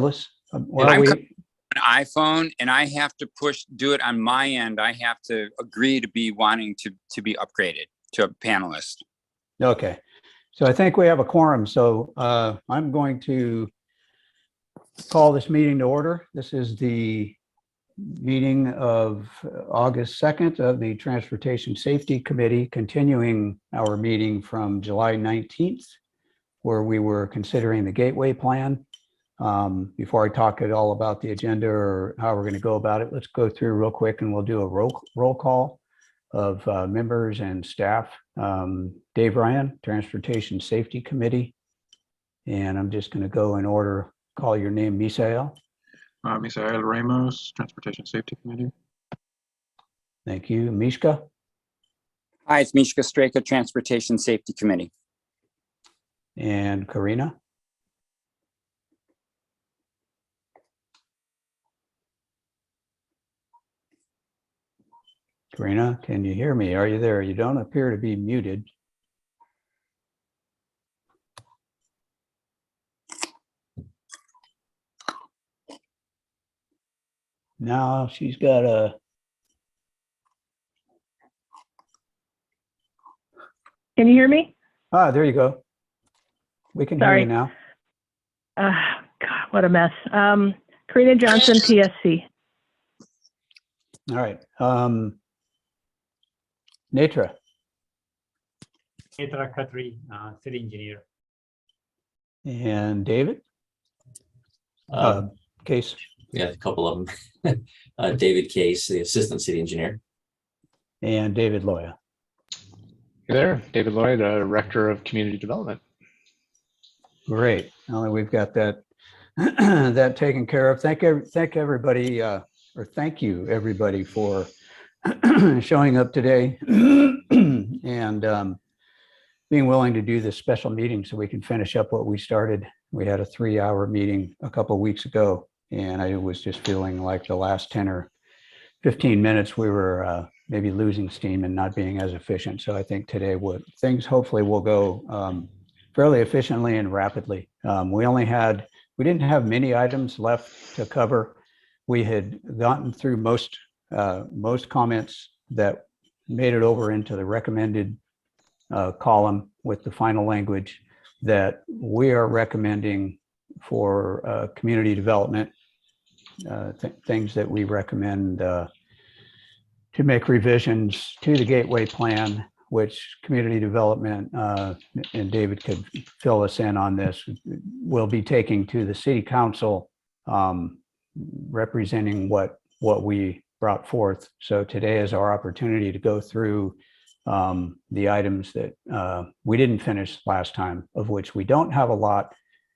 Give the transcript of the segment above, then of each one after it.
Well, I'm an iPhone, and I have to do it on my end. I have to agree to be wanting to be upgraded to a panelist. Okay, so I think we have a quorum. So I'm going to call this meeting to order. This is the meeting of August 2nd of the Transportation Safety Committee, continuing our meeting from July 19th, where we were considering the Gateway Plan. Before I talk at all about the agenda or how we're going to go about it, let's go through real quick and we'll do a roll call of members and staff. Dave Ryan, Transportation Safety Committee. And I'm just going to go in order, call your name. Misael. Misael Ramos, Transportation Safety Committee. Thank you. Mishka. Hi, it's Mishka Straka, Transportation Safety Committee. And Karina. Karina, can you hear me? Are you there? You don't appear to be muted. Now she's got a... Can you hear me? Ah, there you go. We can hear you now. God, what a mess. Karina Johnson, PSC. All right. Netra. Netra Khatri, city engineer. And David? Case. Yeah, a couple of them. David Case, the assistant city engineer. And David Loya. Hey there, David Lloyd, Director of Community Development. Great. Now that we've got that that taken care of, thank everybody, or thank you everybody for showing up today and being willing to do this special meeting so we can finish up what we started. We had a 3-hour meeting a couple of weeks ago, and I was just feeling like the last 10 or 15 minutes we were maybe losing steam and not being as efficient. So I think today things hopefully will go fairly efficiently and rapidly. We didn't have many items left to cover. We had gotten through most comments that made it over into the recommended column with the final language that we are recommending for community development, things that we recommend to make revisions to the Gateway Plan, which community development, and David could fill us in on this, will be taking to the city council, representing what we brought forth. So today is our opportunity to go through the items that we didn't finish last time, of which we don't have a lot.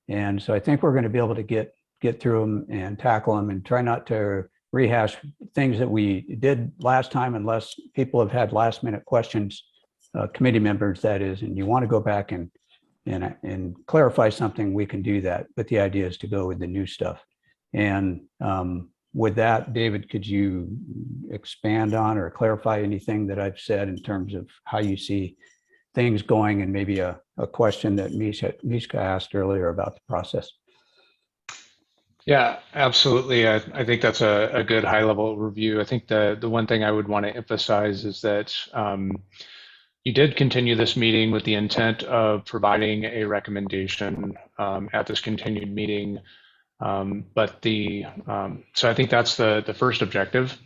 And so I think we're going to be able to get through them and tackle them and try not to rehash things that we did last time unless people have had last minute questions, committee members that is, and you want to go back and clarify something, we can do that. But the idea is to go with the new stuff. And with that, David, could you expand on or clarify anything that I've said in terms of how you see things going, and maybe a question that Mishka asked earlier about the process? Yeah, absolutely. I think that's a good high-level review. I think the one thing I would want to emphasize is that you did continue this meeting with the intent of providing a recommendation at this continued meeting. So I think that's the first objective.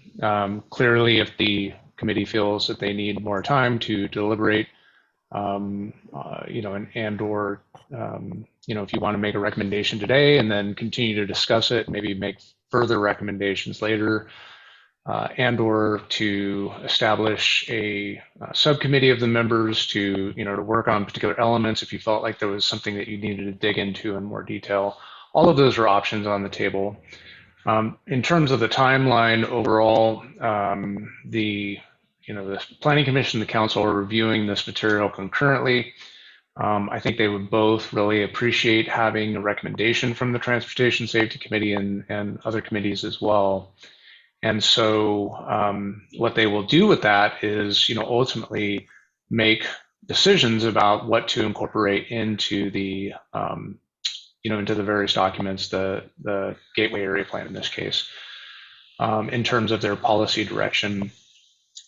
Clearly, if the committee feels that they need more time to deliberate, if you want to make a recommendation today and then continue to discuss it, maybe make further recommendations later, and/or to establish a subcommittee of the members to work on particular elements if you felt like there was something that you needed to dig into in more detail. All of those are options on the table. In terms of the timeline overall, the Planning Commission and the Council are reviewing this material concurrently. I think they would both really appreciate having a recommendation from the Transportation Safety Committee and other committees as well. And so what they will do with that is, ultimately make decisions about what to incorporate into the into the various documents, the gateway area plan in this case, in terms of their policy direction.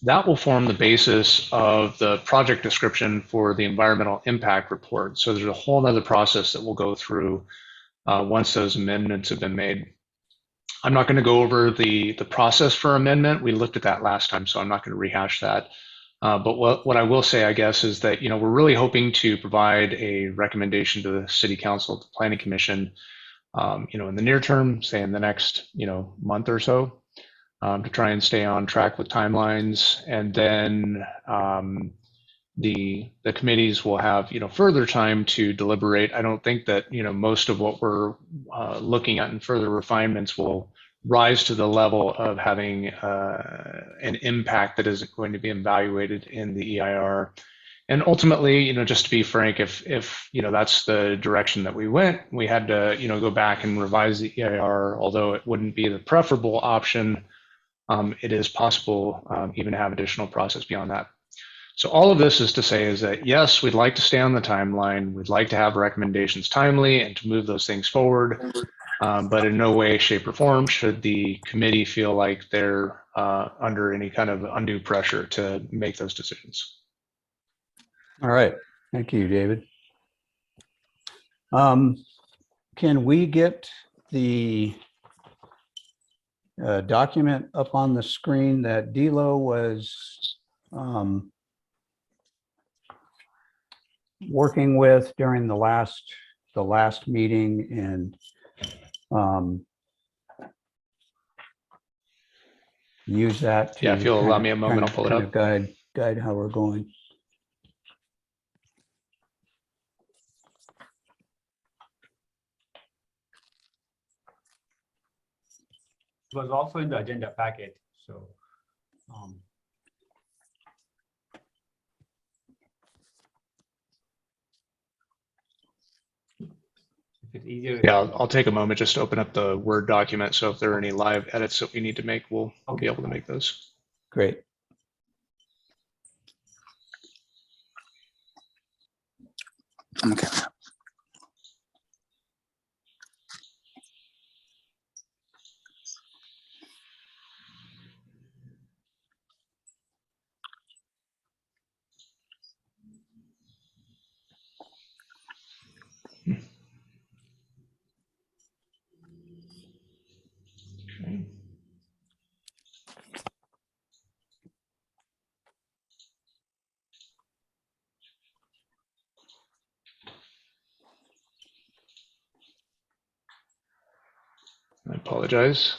That will form the basis of the project description for the environmental impact report. So there's a whole other process that we'll go through once those amendments have been made. I'm not going to go over the process for amendment. We looked at that last time, so I'm not going to rehash that. But what I will say, I guess, is that we're really hoping to provide a recommendation to the City Council, the Planning Commission, in the near term, say in the next month or so, to try and stay on track with timelines, and then the committees will have further time to deliberate. I don't think that most of what we're looking at in further refinements will rise to the level of having an impact that is going to be evaluated in the EIR. And ultimately, just to be frank, if that's the direction that we went, we had to go back and revise the EIR. Although it wouldn't be the preferable option, it is possible even to have additional process beyond that. So all of this is to say is that, yes, we'd like to stay on the timeline. We'd like to have recommendations timely and to move those things forward. But in no way, shape, or form should the committee feel like they're under any kind of undue pressure to make those decisions. All right. Thank you, David. Can we get the document up on the screen that Dilo was working with during the last meeting, and use that to If you'll allow me a moment, I'll pull it up. Guide how we're going. It was also in the agenda packet, so if it's easier. Yeah, I'll take a moment just to open up the Word document. So if there are any live edits that we need to make, we'll be able to make those. Great. Okay. Okay. I apologize.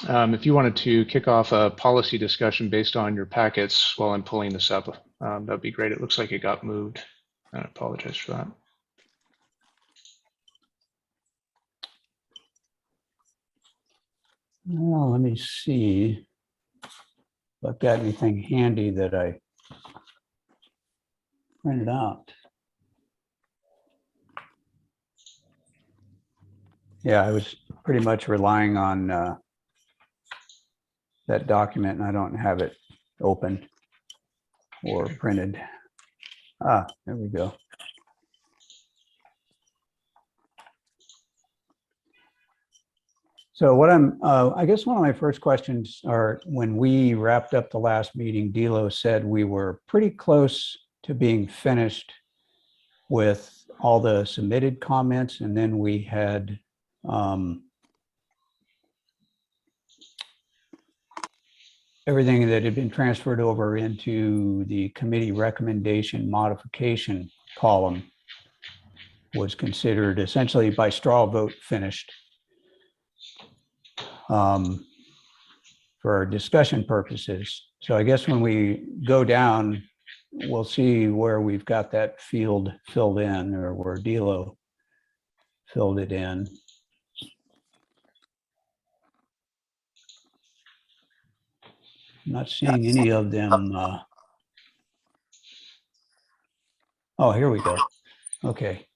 If you wanted to kick off a policy discussion based on your packets while I'm pulling this up, that'd be great. It looks like it got moved. I apologize for that. Well, let me see if I've got anything handy that I printed out. Yeah, I was pretty much relying on that document, and I don't have it open or printed. Ah, there we go. So what I guess one of my first questions are, when we wrapped up the last meeting, Dilo said we were pretty close to being finished with all the submitted comments, and then we had everything that had been transferred over into the committee recommendation modification column was considered essentially by straw vote finished for discussion purposes. So I guess when we go down, we'll see where we've got that field filled in, or where Dilo filled it in. I'm not seeing any of them. Oh, here we go. Okay.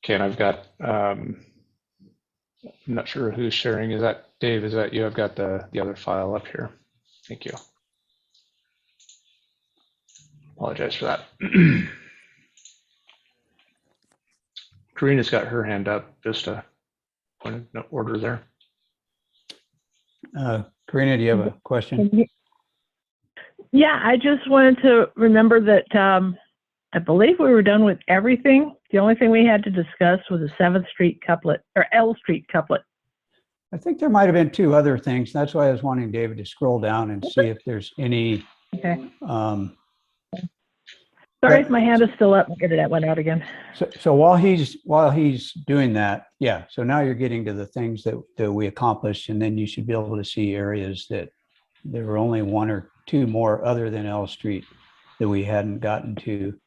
Okay, and I've got, I'm not sure who's sharing. Is that Dave? Is that you? I've got the other file up here. Thank you. Apologize for that. Karina's got her hand up, just a point of order there. Karina, do you have a question? Yeah, I just wanted to remember that I believe we were done with everything. The only thing we had to discuss was the 7th Street couplet, or L Street couplet. I think there might have been two other things. That's why I was wanting David to scroll down and see if there's any. Okay. But- Sorry if my hand is still up. My internet went out again. So while he's doing that, yeah. So now you're getting to the things that we accomplished, and then you should be able to see areas that there were only one or two more other than L Street that we hadn't gotten to.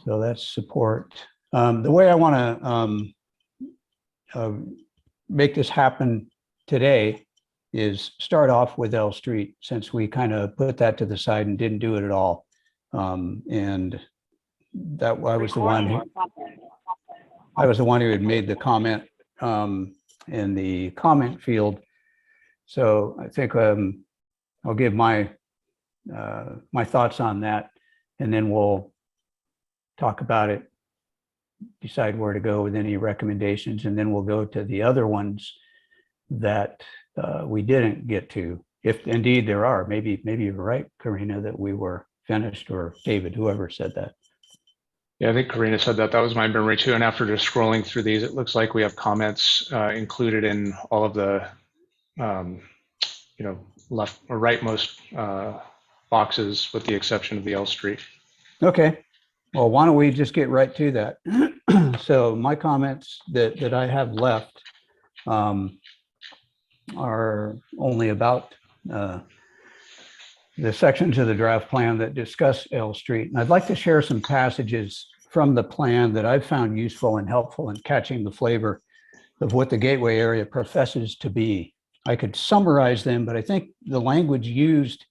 So that's support. The way I want to make this happen today is start off with L Street, since we kind of put that to the side and didn't do it at all. And that I was the one who had made the comment in the comment field. So I think I'll give my thoughts on that, and then we'll talk about it, decide where to go with any recommendations, and then we'll go to the other ones that we didn't get to. If indeed there are, maybe you're right, Karina, that we were finished, or David, whoever said that. Yeah, I think Karina said that. That was my memory too. And after just scrolling through these, it looks like we have comments included in all of the, left or rightmost boxes, with the exception of the L Street. Okay. Well, why don't we just get right to that? So my comments that I have left are only about the sections of the draft plan that discuss L Street. And I'd like to share some passages from the plan that I've found useful and helpful in catching the flavor of what the Gateway area professes to be. I could summarize them, but I think the language used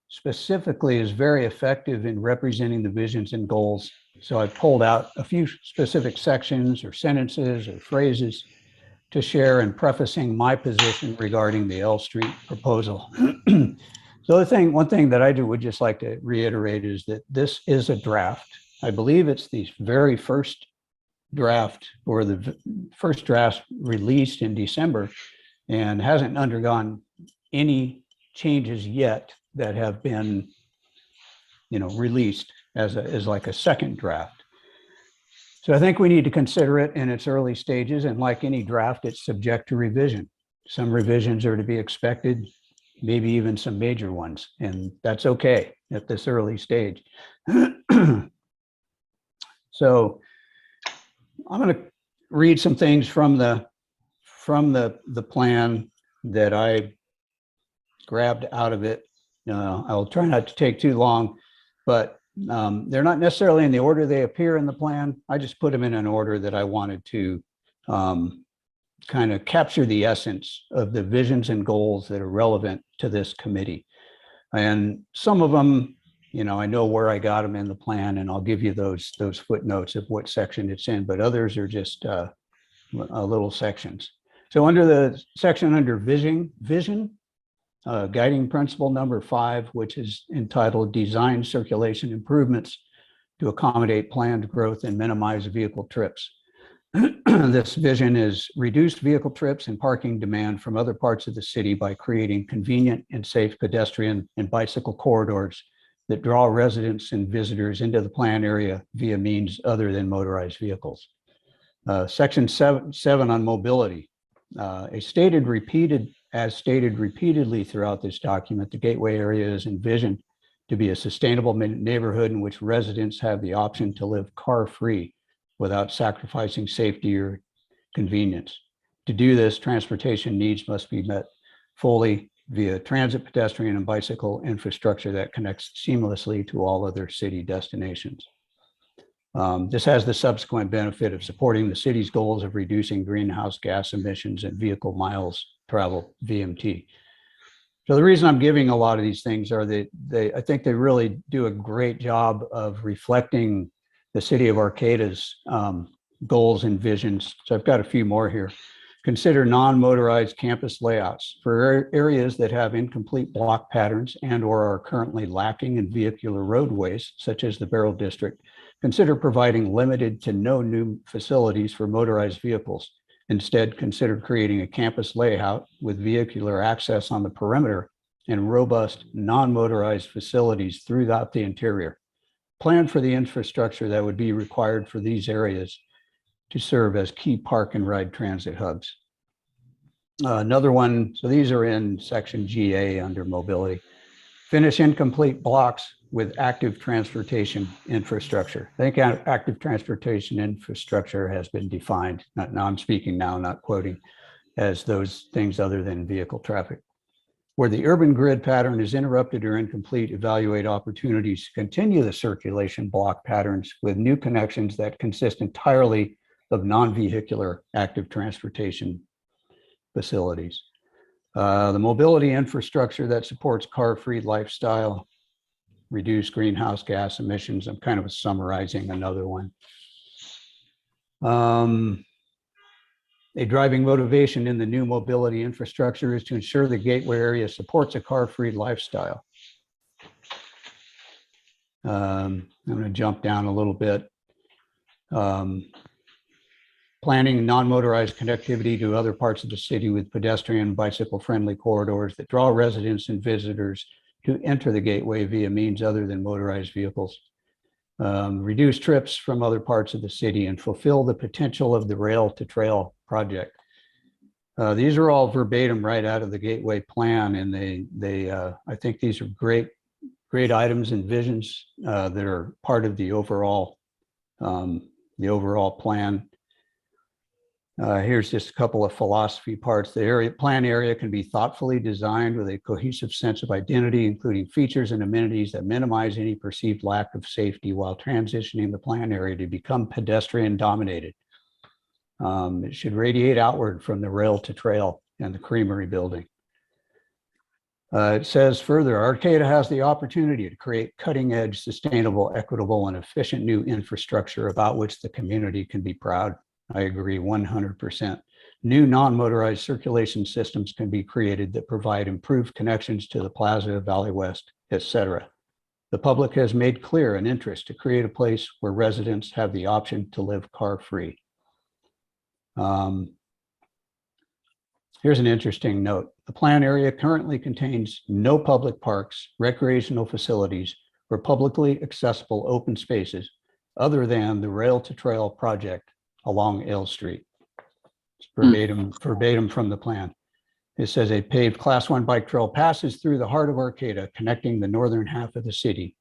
specifically is very effective in representing the visions and goals. So I've pulled out a few specific sections or sentences or phrases to share in prefacing my position regarding the L Street proposal. So one thing that I would just like to reiterate is that this is a draft. I believe it's the very first draft, or the first draft released in December, and hasn't undergone any changes yet that have been, released as like a second draft. So I think we need to consider it in its early stages, and like any draft, it's subject to revision. Some revisions are to be expected, maybe even some major ones, and that's okay at this early stage. So I'm going to read some things from the plan that I grabbed out of it. I'll try not to take too long, but they're not necessarily in the order they appear in the plan. I just put them in an order that I wanted to kind of capture the essence of the visions and goals that are relevant to this committee. And some of them, I know where I got them in the plan, and I'll give you those footnotes of what section it's in, but others are just little sections. So under the section under vision, guiding principle number 5, which is entitled Design Circulation Improvements to Accommodate Planned Growth and Minimize Vehicle Trips. This vision is reduced vehicle trips and parking demand from other parts of the city by creating convenient and safe pedestrian and bicycle corridors that draw residents and visitors into the planned area via means other than motorized vehicles. Section 7 on mobility. As stated repeatedly throughout this document, the Gateway area is envisioned to be a sustainable neighborhood in which residents have the option to live car-free without sacrificing safety or convenience. To do this, transportation needs must be met fully via transit, pedestrian, and bicycle infrastructure that connects seamlessly to all other city destinations. This has the subsequent benefit of supporting the city's goals of reducing greenhouse gas emissions and vehicle miles traveled, VMT. So the reason I'm giving a lot of these things are that I think they really do a great job of reflecting the city of Arcata's goals and visions. So I've got a few more here. Consider non-motorized campus layouts for areas that have incomplete block patterns and or are currently lacking in vehicular roadways, such as the Barrel District. consider providing limited to no new facilities for motorized vehicles. Instead, consider creating a campus layout with vehicular access on the perimeter and robust non-motorized facilities throughout the interior. Plan for the infrastructure that would be required for these areas to serve as key park and ride transit hubs. Another one, so these are in section GA under mobility. Finish incomplete blocks with active transportation infrastructure. I think active transportation infrastructure has been defined. Now I'm speaking now, not quoting, as those things other than vehicle traffic. Where the urban grid pattern is interrupted or incomplete, evaluate opportunities to continue the circulation block patterns with new connections that consist entirely of non-vehicular active transportation facilities. The mobility infrastructure that supports car-free lifestyle, reduce greenhouse gas emissions. I'm kind of summarizing another one. A driving motivation in the new mobility infrastructure is to ensure the gateway area supports a car-free lifestyle. I'm going to jump down a little bit. Planning non-motorized connectivity to other parts of the city with pedestrian and bicycle-friendly corridors that draw residents and visitors to enter the gateway via means other than motorized vehicles. Reduce trips from other parts of the city and fulfill the potential of the rail to trail project. These are all verbatim right out of the gateway plan, and I think these are great items and visions that are part of the overall plan. Here's just a couple of philosophy parts. The plan area can be thoughtfully designed with a cohesive sense of identity, including features and amenities that minimize any perceived lack of safety while transitioning the plan area to become pedestrian dominated. It should radiate outward from the rail to trail and the Creamery building. It says further, Arcata has the opportunity to create cutting edge, sustainable, equitable, and efficient new infrastructure about which the community can be proud. I agree 100%. New non-motorized circulation systems can be created that provide improved connections to the Plaza, Valley West, etc. The public has made clear an interest to create a place where residents have the option to live car-free. Here's an interesting note. The plan area currently contains no public parks, recreational facilities, or publicly accessible open spaces other than the rail to trail project along Ale Street. It's verbatim from the plan. It says a paved Class 1 bike trail passes through the heart of Arcata, connecting the northern half of the city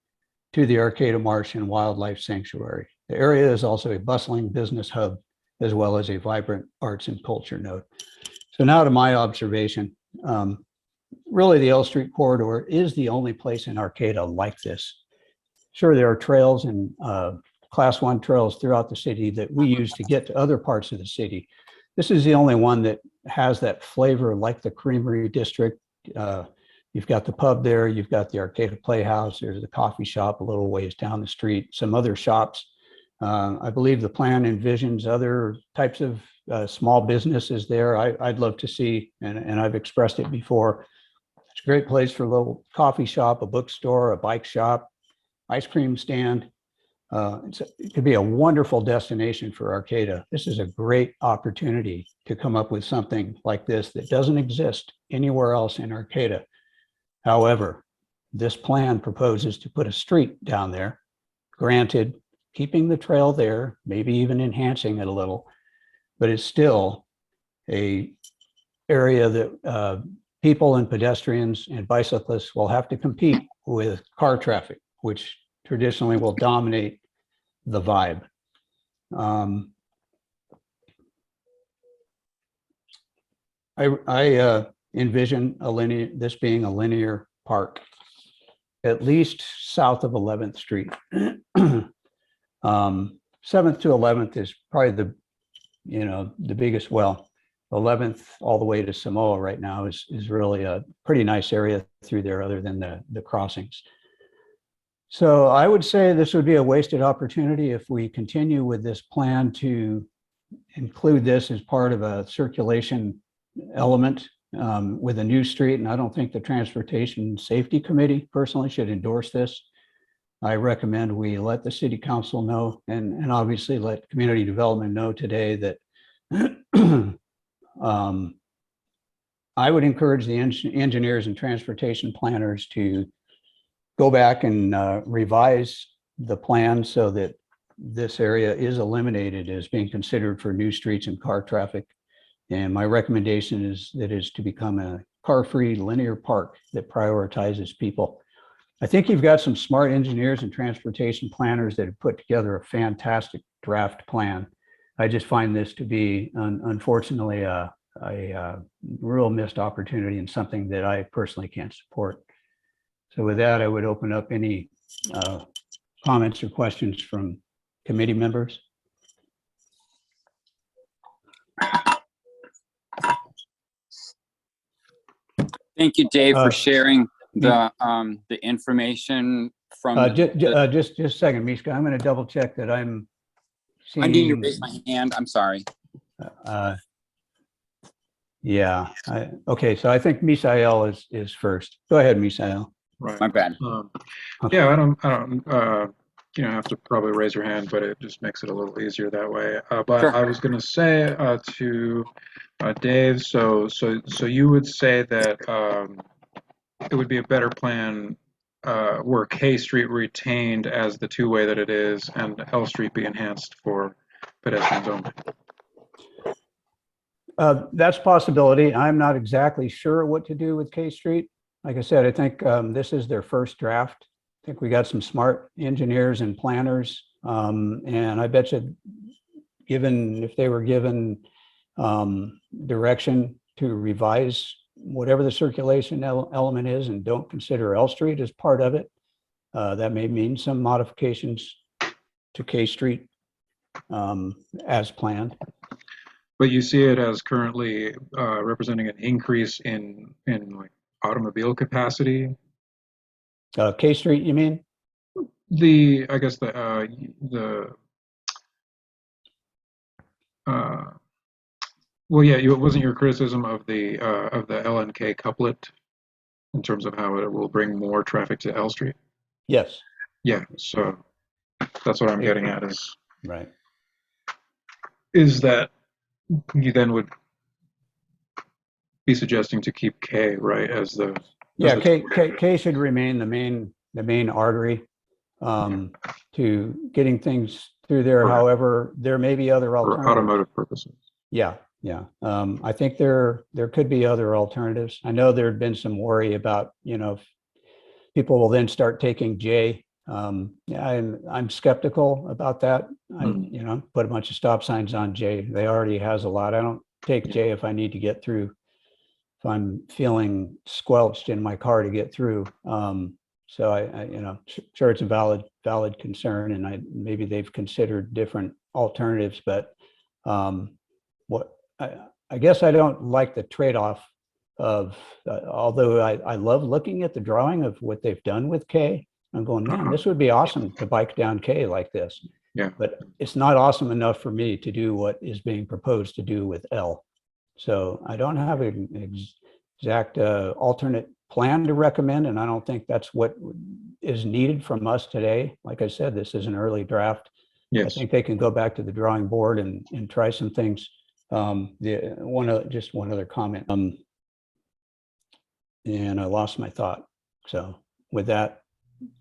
to the Arcata Marsh and Wildlife Sanctuary. The area is also a bustling business hub, as well as a vibrant arts and culture node. So now to my observation, really the Ale Street corridor is the only place in Arcata like this. Sure, there are trails and Class 1 trails throughout the city that we use to get to other parts of the city. This is the only one that has that flavor like the Creamery district. You've got the pub there, you've got the Arcata Playhouse, there's the coffee shop a little ways down the street, some other shops. I believe the plan envisions other types of small businesses there. I'd love to see, and I've expressed it before, it's a great place for a little coffee shop, a bookstore, a bike shop, ice cream stand. It could be a wonderful destination for Arcata. This is a great opportunity to come up with something like this that doesn't exist anywhere else in Arcata. However, this plan proposes to put a street down there, granted, keeping the trail there, maybe even enhancing it a little, but it's still an area that people and pedestrians and bicyclists will have to compete with car traffic, which traditionally will dominate the vibe. I envision this being a linear park, at least south of 11th Street. 7th to 11th is probably the biggest. Well, 11th all the way to Samoa right now is really a pretty nice area through there, other than the crossings. So I would say this would be a wasted opportunity if we continue with this plan to include this as part of a circulation element with a new street. And I don't think the Transportation Safety Committee personally should endorse this. I recommend we let the city council know and obviously let community development know today that I would encourage the engineers and transportation planners to go back and revise the plan so that this area is eliminated as being considered for new streets and car traffic. And my recommendation is that is to become a car-free linear park that prioritizes people. I think you've got some smart engineers and transportation planners that have put together a fantastic draft plan. I just find this to be, unfortunately, a real missed opportunity and something that I personally can't support. So with that, I would open up any comments or questions from committee members. Thank you, Dave, for sharing the information from. Just a second, Mishka. I'm going to double check that I'm seeing. I need to raise my hand. I'm sorry. Yeah. Okay. So I think Misael is first. Go ahead, Misael. Right. My bad. Yeah, I don't, have to probably raise your hand, but it just makes it a little easier that way. But Sure. I was going to say to Dave, so you would say that it would be a better plan were K Street retained as the two-way that it is, and L Street be enhanced for pedestrians only. That's a possibility. I'm not exactly sure what to do with K Street. Like I said, I think this is their first draft. I think we got some smart engineers and planners. And I bet you, if they were given direction to revise whatever the circulation element is and don't consider L Street as part of it, that may mean some modifications to K Street as planned. But you see it as currently representing an increase in like automobile capacity. K Street, you mean? I guess well, yeah, it wasn't your criticism of the LNK couplet in terms of how it will bring more traffic to L Street. Yes. Yeah, so that's what I'm getting at Right. Is that you then would be suggesting to keep K, right, as the K should remain the main artery to getting things through there. Right. However, there may be other for alternatives. automotive purposes. Yeah. I think there could be other alternatives. I know there had been some worry about, if people will then start taking J. I'm skeptical about that. Put a bunch of stop signs on J. They already has a lot. I don't take J if I need to get through, if I'm feeling squelched in my car to get through. So I sure it's a valid concern, and maybe they've considered different alternatives, but I guess I don't like the trade-off of, although I love looking at the drawing of what they've done with K, I'm going, man, this would be awesome to bike down K like this. Yeah. But it's not awesome enough for me to do what is being proposed to do with L. So I don't have an exact alternate plan to recommend, and I don't think that's what is needed from us today. Like I said, this is an early draft. Yes. I think they can go back to the drawing board and try some things. Just one other comment. And I lost my thought. So with that,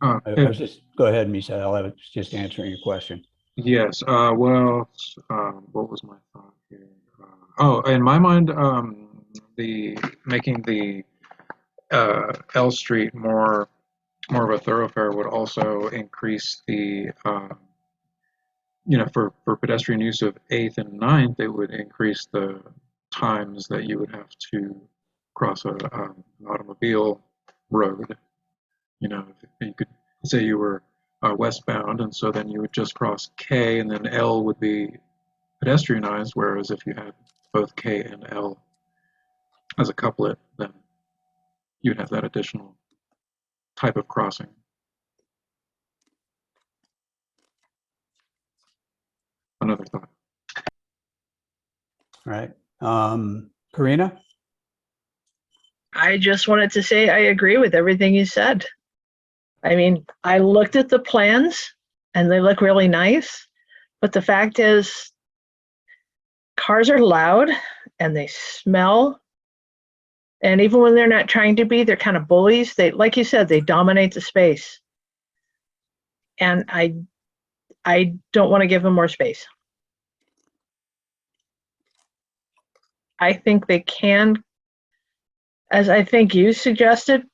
I was just go ahead, Misael. I was just answering your question. Yes. What was my thought here? In my mind, making the L Street more of a thoroughfare would also increase the for pedestrian use of 8th and 9th, it would increase the times that you would have to cross an automobile road. If you could say you were westbound, and so then you would just cross K, and then L would be pedestrianized, whereas if you had both K and L as a couplet, then you'd have that additional type of crossing. Another thought. All right. Karina? I just wanted to say I agree with everything you said. I mean, I looked at the plans and they look really nice, but the fact is cars are loud and they smell. And even when they're not trying to be, they're kind of bullies. They, like you said, they dominate the space. And I don't want to give them more space. I think they can, as I think you suggested,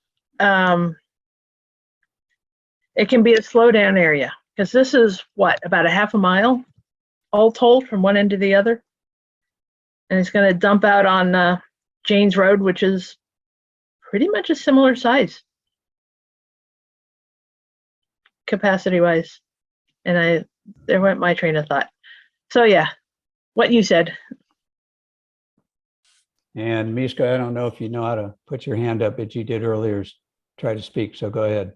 it can be a slow down area, because this is what, about a half a mile all told from one end to the other. And it's going to dump out on Janes Road, which is pretty much a similar size capacity wise. And there went my train of thought. So yeah, what you said. And Mishka, I don't know if you know how to put your hand up, but you did earlier try to speak, so go ahead.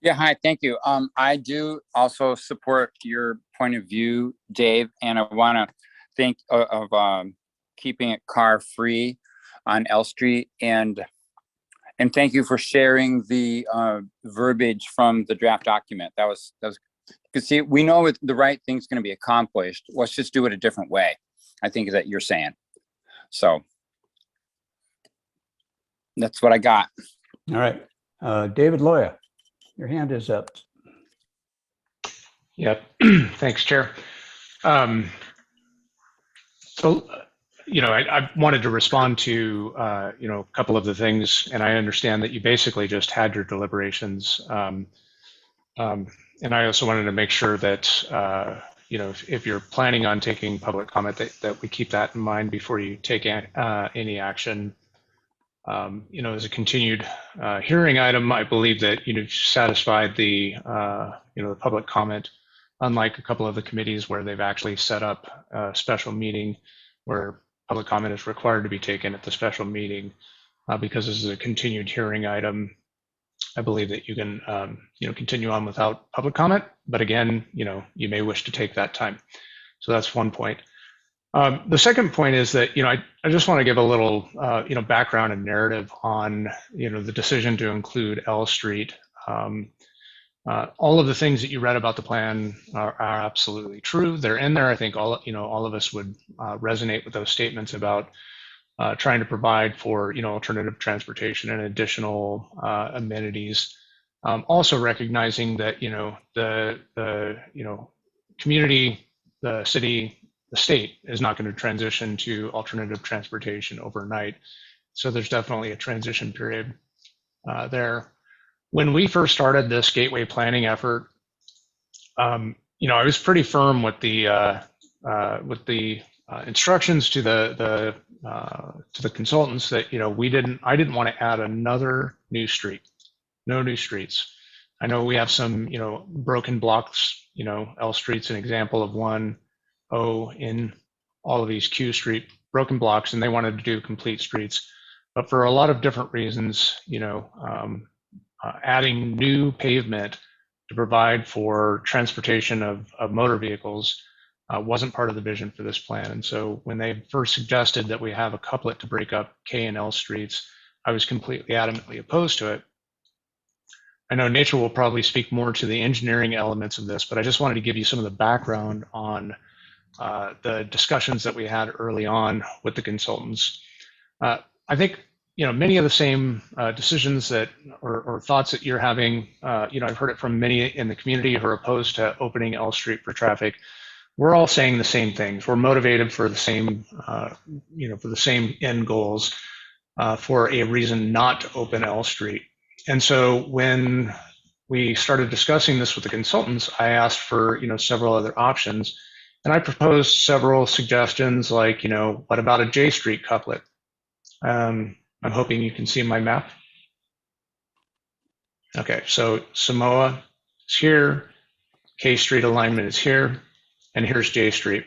Yeah, hi, thank you. I do also support your point of view, Dave, and I want to think of keeping it car free on L Street, and thank you for sharing the verbiage from the draft document. That was because see, we know the right thing's going to be accomplished. Let's just do it a different way. I think that you're saying. So that's what I got. All right, David Loya, your hand is up. Yep. Thanks, Chair. So, I wanted to respond to, a couple of the things, and I understand that you basically just had your deliberations. And I also wanted to make sure that, if you're planning on taking public comment, that we keep that in mind before you take any action. As a continued hearing item, I believe that you've satisfied the public comment, unlike a couple of the committees where they've actually set up a special meeting where public comment is required to be taken at the special meeting. Because this is a continued hearing item, I believe that you can continue on without public comment, but again, you may wish to take that time. So that's one point. The second point is that, I just want to give a little, background and narrative on, the decision to include L Street. All of the things that you read about the plan are absolutely true. They're in there. I think all of us would resonate with those statements about trying to provide for, alternative transportation and additional amenities. Also recognizing that, the community, the city, the state is not going to transition to alternative transportation overnight. So there's definitely a transition period there. When we first started this gateway planning effort, I was pretty firm with the instructions to the consultants that I didn't want to add another new street, no new streets. I know we have some broken blocks. L Street's an example of one. In all of these Q Street broken blocks, and they wanted to do complete streets, but for a lot of different reasons, adding new pavement to provide for transportation of motor vehicles wasn't part of the vision for this plan. And so when they first suggested that we have a couplet to break up K and L streets, I was completely adamantly opposed to it. I know Nature will probably speak more to the engineering elements of this, but I just wanted to give you some of the background on the discussions that we had early on with the consultants. I think many of the same decisions that or thoughts that you're having. I've heard it from many in the community who are opposed to opening L Street for traffic. We're all saying the same things. We're motivated for the same, for the same end goals, for a reason not to open L Street. And so when we started discussing this with the consultants, I asked for several other options. And I proposed several suggestions like, what about a J Street couplet? I'm hoping you can see my map. Okay, so Samoa is here, K Street alignment is here, and here's J Street.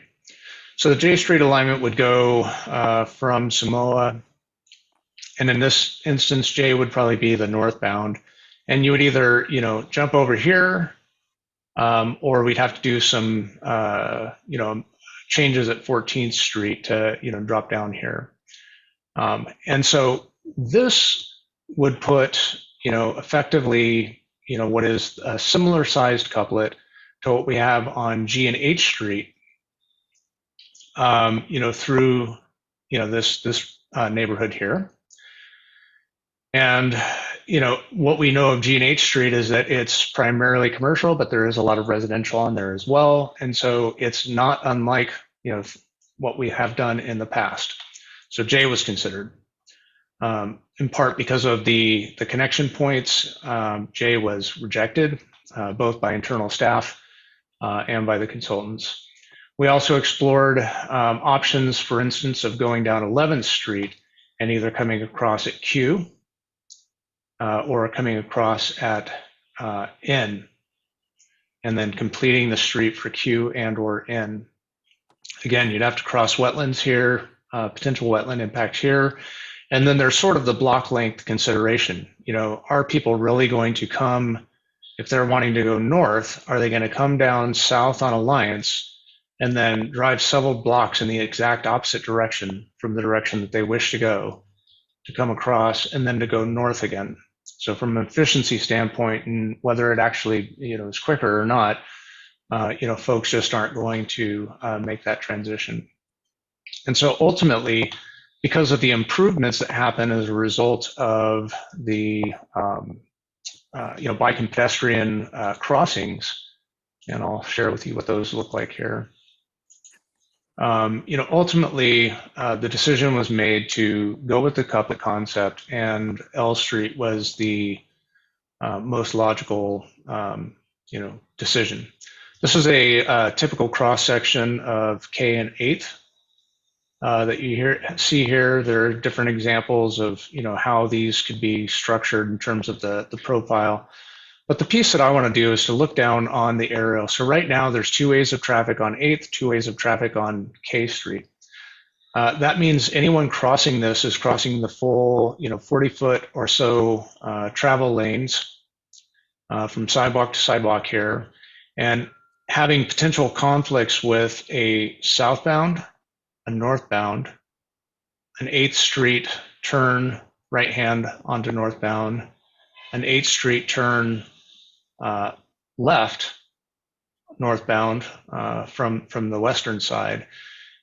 So the J Street alignment would go from Samoa, and in this instance, J would probably be the northbound. And you would either, jump over here, or we'd have to do some, changes at 14th Street to, drop down here. And so this would put, effectively, what is a similar sized couplet to what we have on G and H Street, through, this neighborhood here. And, what we know of G and H Street is that it's primarily commercial, but there is a lot of residential on there as well. And so it's not unlike, what we have done in the past. So J was considered. In part because of the connection points, J was rejected, both by internal staff and by the consultants. We also explored options, for instance, of going down 11th Street and either coming across at Q or coming across at N, and then completing the street for Q and or N. Again, you'd have to cross wetlands here, potential wetland impact here. And then there's sort of the block length consideration. Are people really going to come, if they're wanting to go north, are they going to come down south on Alliance and then drive several blocks in the exact opposite direction from the direction that they wish to go, to come across and then to go north again? So from an efficiency standpoint, and whether it actually, is quicker or not, folks just aren't going to make that transition. And so ultimately, because of the improvements that happen as a result of the bike and pedestrian crossings, and I'll share with you what those look like here. Ultimately, the decision was made to go with the couplet concept, and L Street was the most logical, decision. This is a typical cross section of K and 8th. That you see here. There are different examples of how these could be structured in terms of the profile. But the piece that I want to do is to look down on the aerial. So right now there's 2 ways of traffic on 8th, 2 ways of traffic on K Street. That means anyone crossing this is crossing the full 40-foot or so travel lanes from sidewalk to sidewalk here, and having potential conflicts with a southbound, a northbound, an 8th Street turn right hand onto northbound, an 8th Street turn left northbound from the western side.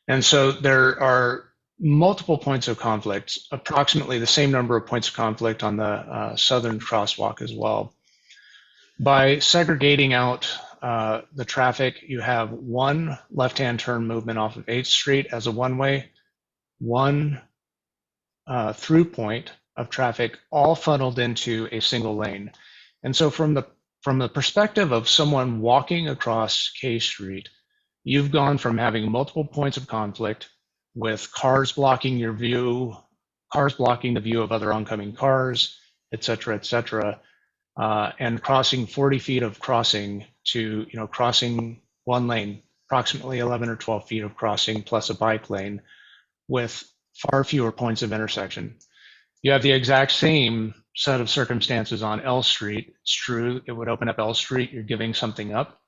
And so there are multiple points of conflict, approximately the same number of points of conflict on the southern crosswalk as well. By segregating out the traffic, you have one left-hand turn movement off of 8th Street as a one-way, one through point of traffic, all funneled into a single lane. And so from the perspective of someone walking across K Street, you've gone from having multiple points of conflict with cars blocking your view, cars blocking the view of other oncoming cars, et cetera, and crossing 40 feet of crossing to, crossing one lane, approximately 11 or 12 feet of crossing plus a bike lane with far fewer points of intersection. You have the exact same set of circumstances on L Street. It's true, it would open up L Street. You're giving something up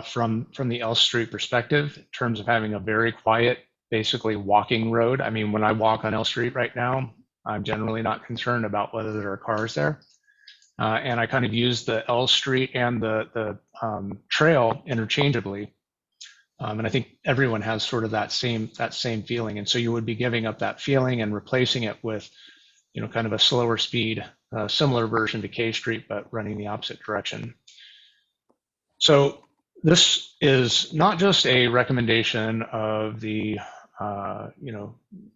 from the L Street perspective in terms of having a very quiet, basically walking road. I mean, when I walk on L Street right now, I'm generally not concerned about whether there are cars there. And I kind of use the L Street and the trail interchangeably. And I think everyone has sort of that same feeling. And so you would be giving up that feeling and replacing it with, kind of a slower speed, similar version to K Street, but running the opposite direction. So this is not just a recommendation of the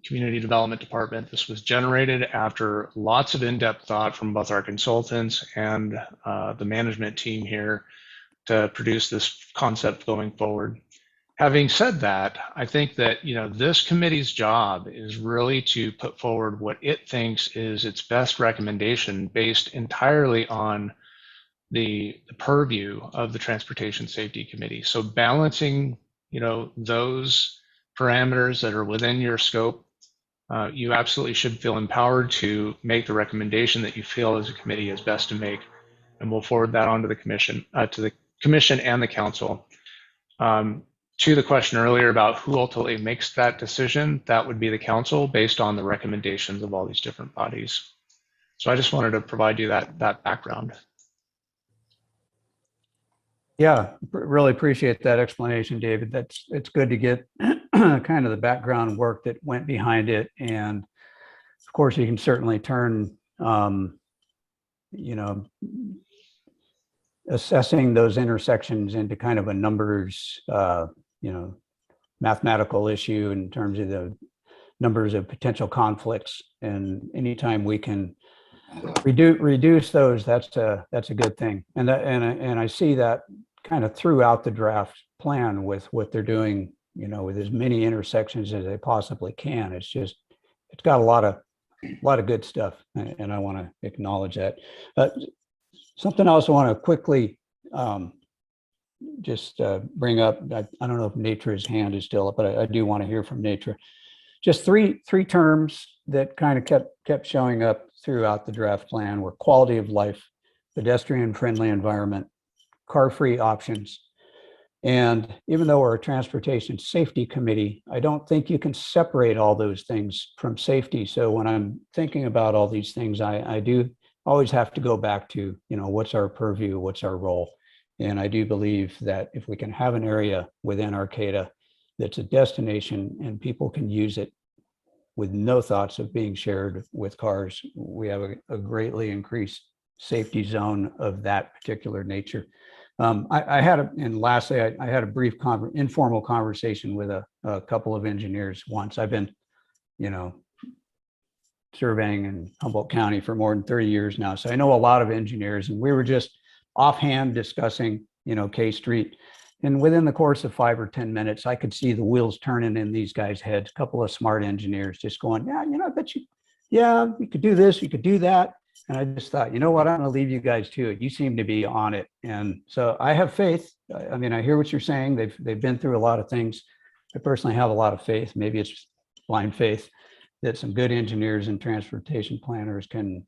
community development department. This was generated after lots of in-depth thought from both our consultants and the management team here to produce this concept going forward. Having said that, I think that this committee's job is really to put forward what it thinks is its best recommendation based entirely on the purview of the Transportation Safety Committee. So balancing, those parameters that are within your scope, you absolutely should feel empowered to make the recommendation that you feel as a committee is best to make, and we'll forward that on to the commission and the council. To the question earlier about who ultimately makes that decision, that would be the council based on the recommendations of all these different bodies. So I just wanted to provide you that background. Yeah, really appreciate that explanation, David. It's good to get kind of the background work that went behind it. And of course, you can certainly turn, you know, assessing those intersections into kind of a numbers, you know, mathematical issue in terms of the numbers of potential conflicts. And anytime we can reduce those, that's a good thing. And I see that kind of throughout the draft plan with what they're doing, you know, with as many intersections as they possibly can. It's got a lot of good stuff, and I want to acknowledge that. Something else I want to quickly just bring up. I don't know if Nature's hand is still up, but I do want to hear from Nature. Just three terms that kind of kept showing up throughout the draft plan were quality of life, pedestrian friendly environment, car-free options. And even though we're a transportation safety committee, I don't think you can separate all those things from safety. So when I'm thinking about all these things, I do always have to go back to, you know, what's our purview, what's our role? And I do believe that if we can have an area within Arcata that's a destination and people can use it with no thoughts of being shared with cars, we have a greatly increased safety zone of that particular nature. I had a brief informal conversation with a couple of engineers once. I've been, you know, surveying in Humboldt County for more than 30 years now. So I know a lot of engineers, and we were just offhand discussing, you know, K Street. And within the course of 5 or 10 minutes, I could see the wheels turning in these guys' heads, a couple of smart engineers just going, yeah, you know, I bet you, yeah, we could do this, we could do that. And I just thought, you know what, I'm going to leave you guys to it. You seem to be on it. And so I have faith. I mean, I hear what you're saying. They've been through a lot of things. I personally have a lot of faith. Maybe it's blind faith that some good engineers and transportation planners can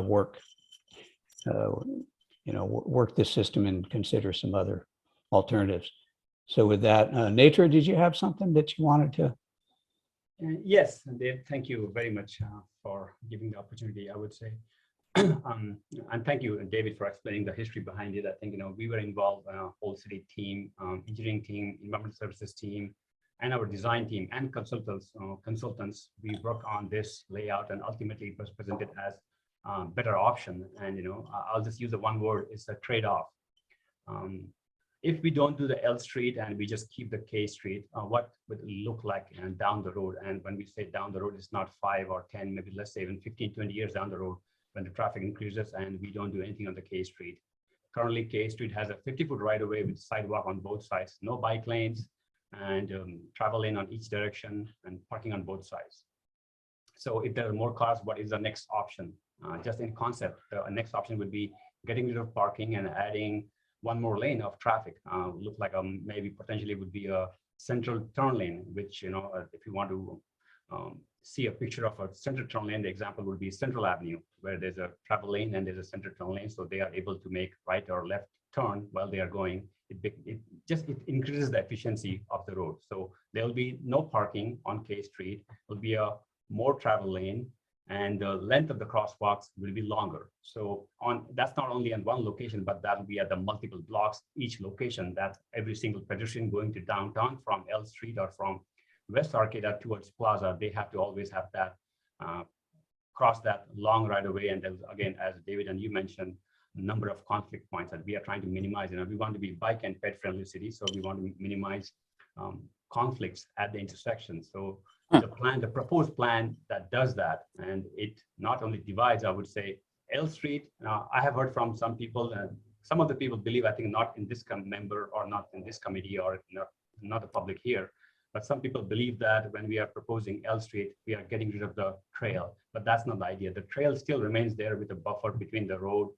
work, you know, work this system and consider some other alternatives. So with that, Nature, did you have something that you wanted to? Yes, Dave, thank you very much for giving the opportunity, I would say. And thank you, David, for explaining the history behind it. I think, you know, we were involved in a whole city team, engineering team, environmental services team, and our design team and consultants. We worked on this layout, and ultimately it was presented as a better option. And, you know, I'll just use the one word, it's a trade-off. If we don't do the L Street and we just keep the K Street, what would it look like down the road? And when we say down the road, it's not 5 or 10, maybe let's say even 15, 20 years down the road when the traffic increases and we don't do anything on the K Street. Currently, K Street has a 50-foot right-of-way with sidewalk on both sides, no bike lanes, and travel lane on each direction and parking on both sides. So if there are more cars, what is the next option? Just in concept, the next option would be getting rid of parking and adding one more lane of traffic. Look like maybe potentially would be a central turn lane, which, you know, if you want to see a picture of a central turn lane, the example would be Central Avenue, where there's a travel lane and there's a central turn lane, so they are able to make right or left turn while they are going. It increases the efficiency of the road. So there will be no parking on K Street. Will be a more travel lane, and the length of the crosswalks will be longer. So that's not only on one location, but that will be at the multiple blocks, each location, that every single pedestrian going to downtown from L Street or from West Arcata towards Plaza, they have to always have that, cross that long right away. And then again, as David and you mentioned, number of conflict points that we are trying to minimize. You know, we want to be bike and pet friendly city, so we want to minimize conflicts at the intersection. So the proposed plan that does that, and it not only divides, I would say, L Street. I have heard from some people, and some of the people believe, I think not in this member or not in this committee or not the public here, but some people believe that when we are proposing L Street, we are getting rid of the trail, but that's not the idea. The trail still remains there with a buffer between the road.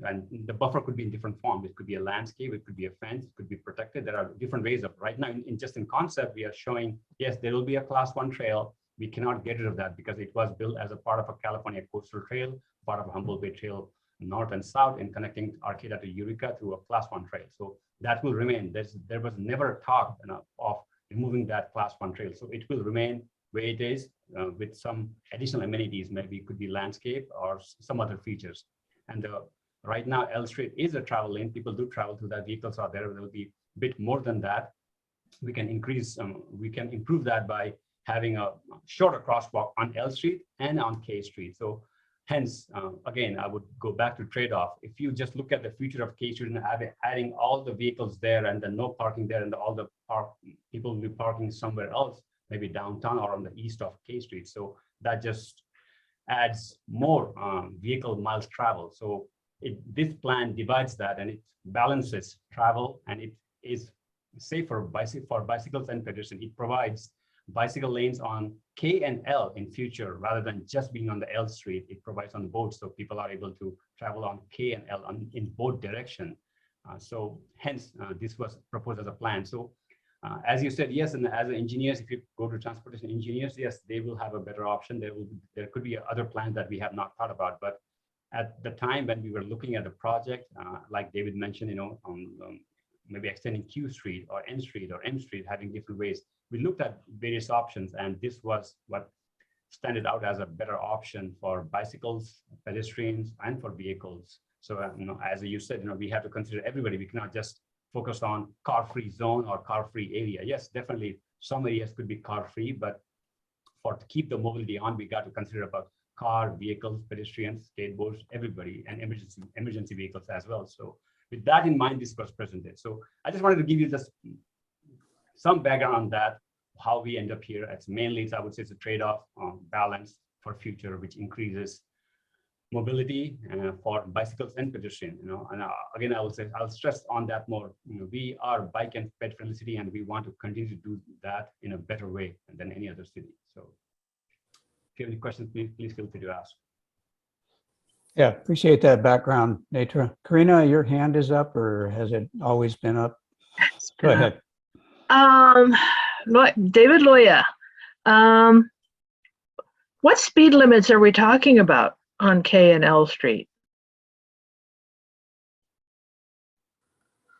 And the buffer could be in different forms. It could be a landscape, it could be a fence, it could be protected. There are different ways of, right now, just in concept, we are showing, yes, there will be a class 1 trail. We cannot get rid of that because it was built as a part of a California coastal trail, part of a Humboldt Bay Trail, north and south, and connecting Arcata to Eureka through a class 1 trail. So that will remain. There was never a talk of removing that class 1 trail. So it will remain where it is with some additional amenities. Maybe it could be landscape or some other features. And the Right now, L Street is a travel lane. People do travel through that. Vehicles are there. There will be a bit more than that. We can improve that by having a shorter crosswalk on L Street and on K Street. So hence, again, I would go back to trade-off. If you just look at the future of K Street and adding all the vehicles there and then no parking there and all the people will be parking somewhere else, maybe downtown or on the east of K Street. So that just adds more vehicle miles travel. So this plan divides that and it balances travel, and it is safer for bicycles and pedestrians. It provides bicycle lanes on K and L in future rather than just being on the L Street. It provides on both, so people are able to travel on K and L in both direction. So hence, this was proposed as a plan. So as you said, yes, and as engineers, if you go to transportation engineers, yes, they will have a better option. There could be other plans that we have not thought about, but at the time when we were looking at the project, like David mentioned, maybe extending Q Street or N Street or M Street, having different ways. We looked at various options, and this was what stood out as a better option for bicycles, pedestrians, and for vehicles. So, as you said, we have to consider everybody. We cannot just focus on car-free zone or car-free area. Yes, definitely some areas could be car-free, but to keep the mobility on, we got to consider about car, vehicles, pedestrians, skateboards, everybody, and emergency vehicles as well. So with that in mind, this was presented. So I just wanted to give you just some background on that, how we end up here. It's mainly, I would say, it's a trade-off balance for future, which increases mobility for bicycles and pedestrians. And again, I'll stress on that more. We are bike and ped friendly city, and we want to continue to do that in a better way than any other city. So if you have any questions, please feel free to ask. Yeah, appreciate that background, Netra. Karina, your hand is up, or has it always been up? Go ahead. David Loya, what speed limits are we talking about on K and L Street?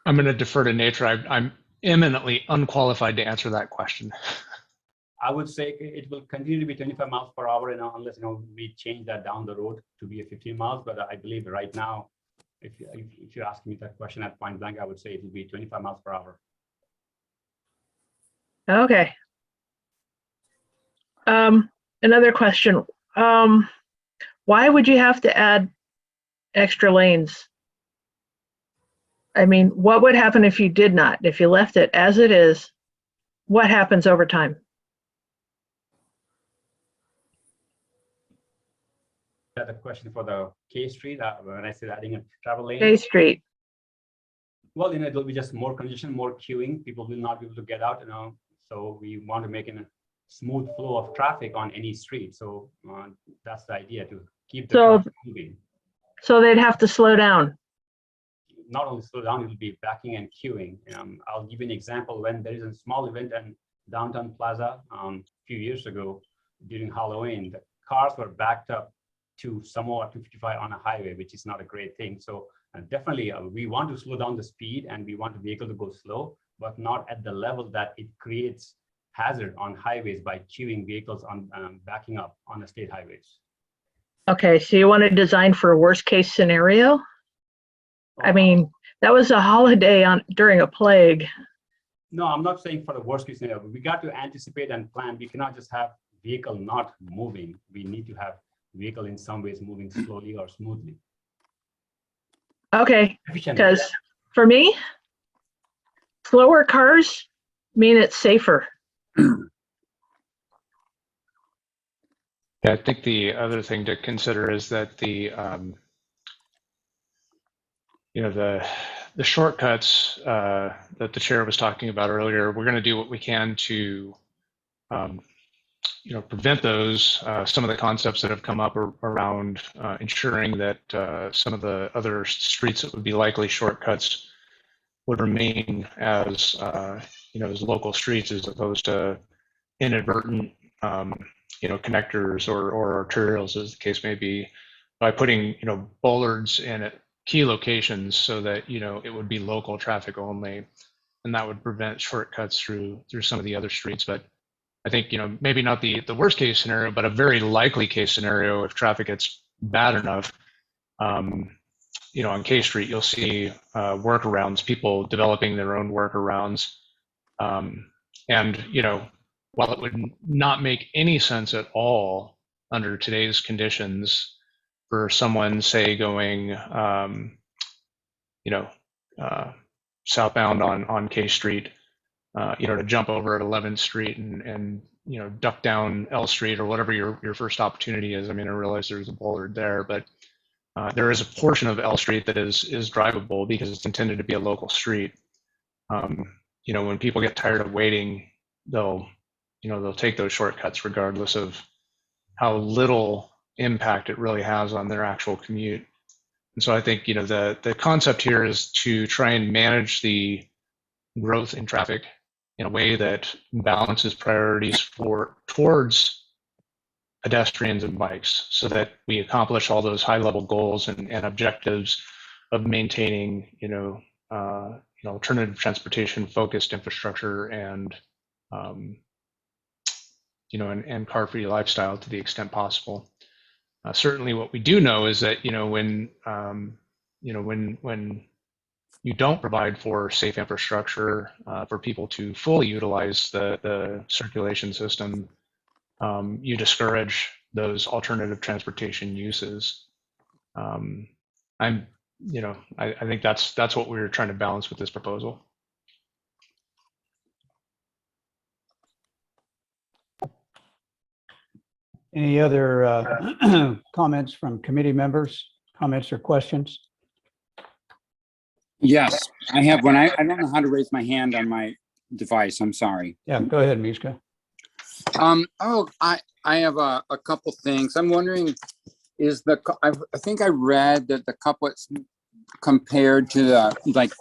I'm going to defer to Netra. I'm eminently unqualified to answer that question. I would say it will continue to be 25 miles per hour, unless we change that down the road to be a 15 miles. But I believe right now, if you're asking me that question at point blank, I would say it will be 25 miles per hour. Okay. Another question. Why would you have to add extra lanes? I mean, what would happen if you did not? If you left it as it is, what happens over time? That's a question for the K Street. When I said adding a travel lane. K Street. Well, it will be just more congestion, more queuing. People will not be able to get out, So we want to make a smooth flow of traffic on any street. So that's the idea, to keep the traffic moving. So they'd have to slow down. Not only slow down, it will be backing and queuing. I'll give you an example. When there is a small event in downtown Plaza a few years ago during Halloween, the cars were backed up to somewhere 255 on a highway, which is not a great thing. So definitely we want to slow down the speed, and we want the vehicle to go slow, but not at the level that it creates hazard on highways by queuing vehicles on backing up on the state highways. Okay, so you want to design for a worst case scenario? I mean, that was a holiday during a plague. No, I'm not saying for the worst case scenario. We got to anticipate and plan. We cannot just have vehicle not moving. We need to have vehicle in some ways moving slowly or smoothly. Okay, because for me, slower cars mean it's safer. Yeah, I think the other thing to consider is that the shortcuts that the chair was talking about earlier, we're going to do what we can to prevent those. Some of the concepts that have come up around ensuring that some of the other streets that would be likely shortcuts would remain as as local streets, as opposed to inadvertent connectors or arterials, as the case may be, by putting bollards in at key locations so that it would be local traffic only, and that would prevent shortcuts through some of the other streets. But I think maybe not the worst case scenario, but a very likely case scenario if traffic gets bad enough. on K Street, you'll see workarounds, people developing their own workarounds. And, while it would not make any sense at all under today's conditions for someone, say, going, southbound on K Street, to jump over at 11th Street and duck down L Street or whatever your first opportunity is. I mean, I realize there's a boulevard there, but there is a portion of L Street that is drivable because it's intended to be a local street. When people get tired of waiting, they'll take those shortcuts regardless of how little impact it really has on their actual commute. And so I think, the concept here is to try and manage the growth in traffic in a way that balances priorities towards pedestrians and bikes, so that we accomplish all those high level goals and objectives of maintaining, alternative transportation focused infrastructure and, and car free lifestyle to the extent possible. Certainly what we do know is that, when you don't provide for safe infrastructure for people to fully utilize the circulation system, you discourage those alternative transportation uses. I think that's what we were trying to balance with this proposal. Any other comments from committee members, comments or questions? Yes, I have one. I don't know how to raise my hand on my device. I'm sorry. Yeah, go ahead, Mishka. I have a couple things. I'm wondering, I think I read that the couplets compared to the,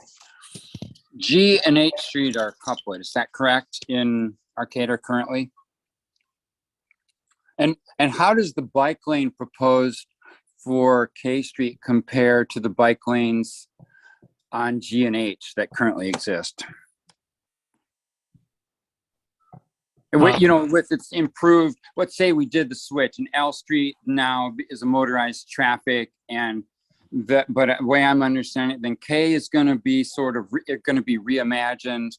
G and H Street are couplet. Is that correct in Arcata currently? And how does the bike lane proposed for K Street compare to the bike lanes on G and H that currently exist? With its improved, let's say we did the switch and L Street now is a motorized traffic, and but the way I'm understanding it, then K is going to be going to be reimagined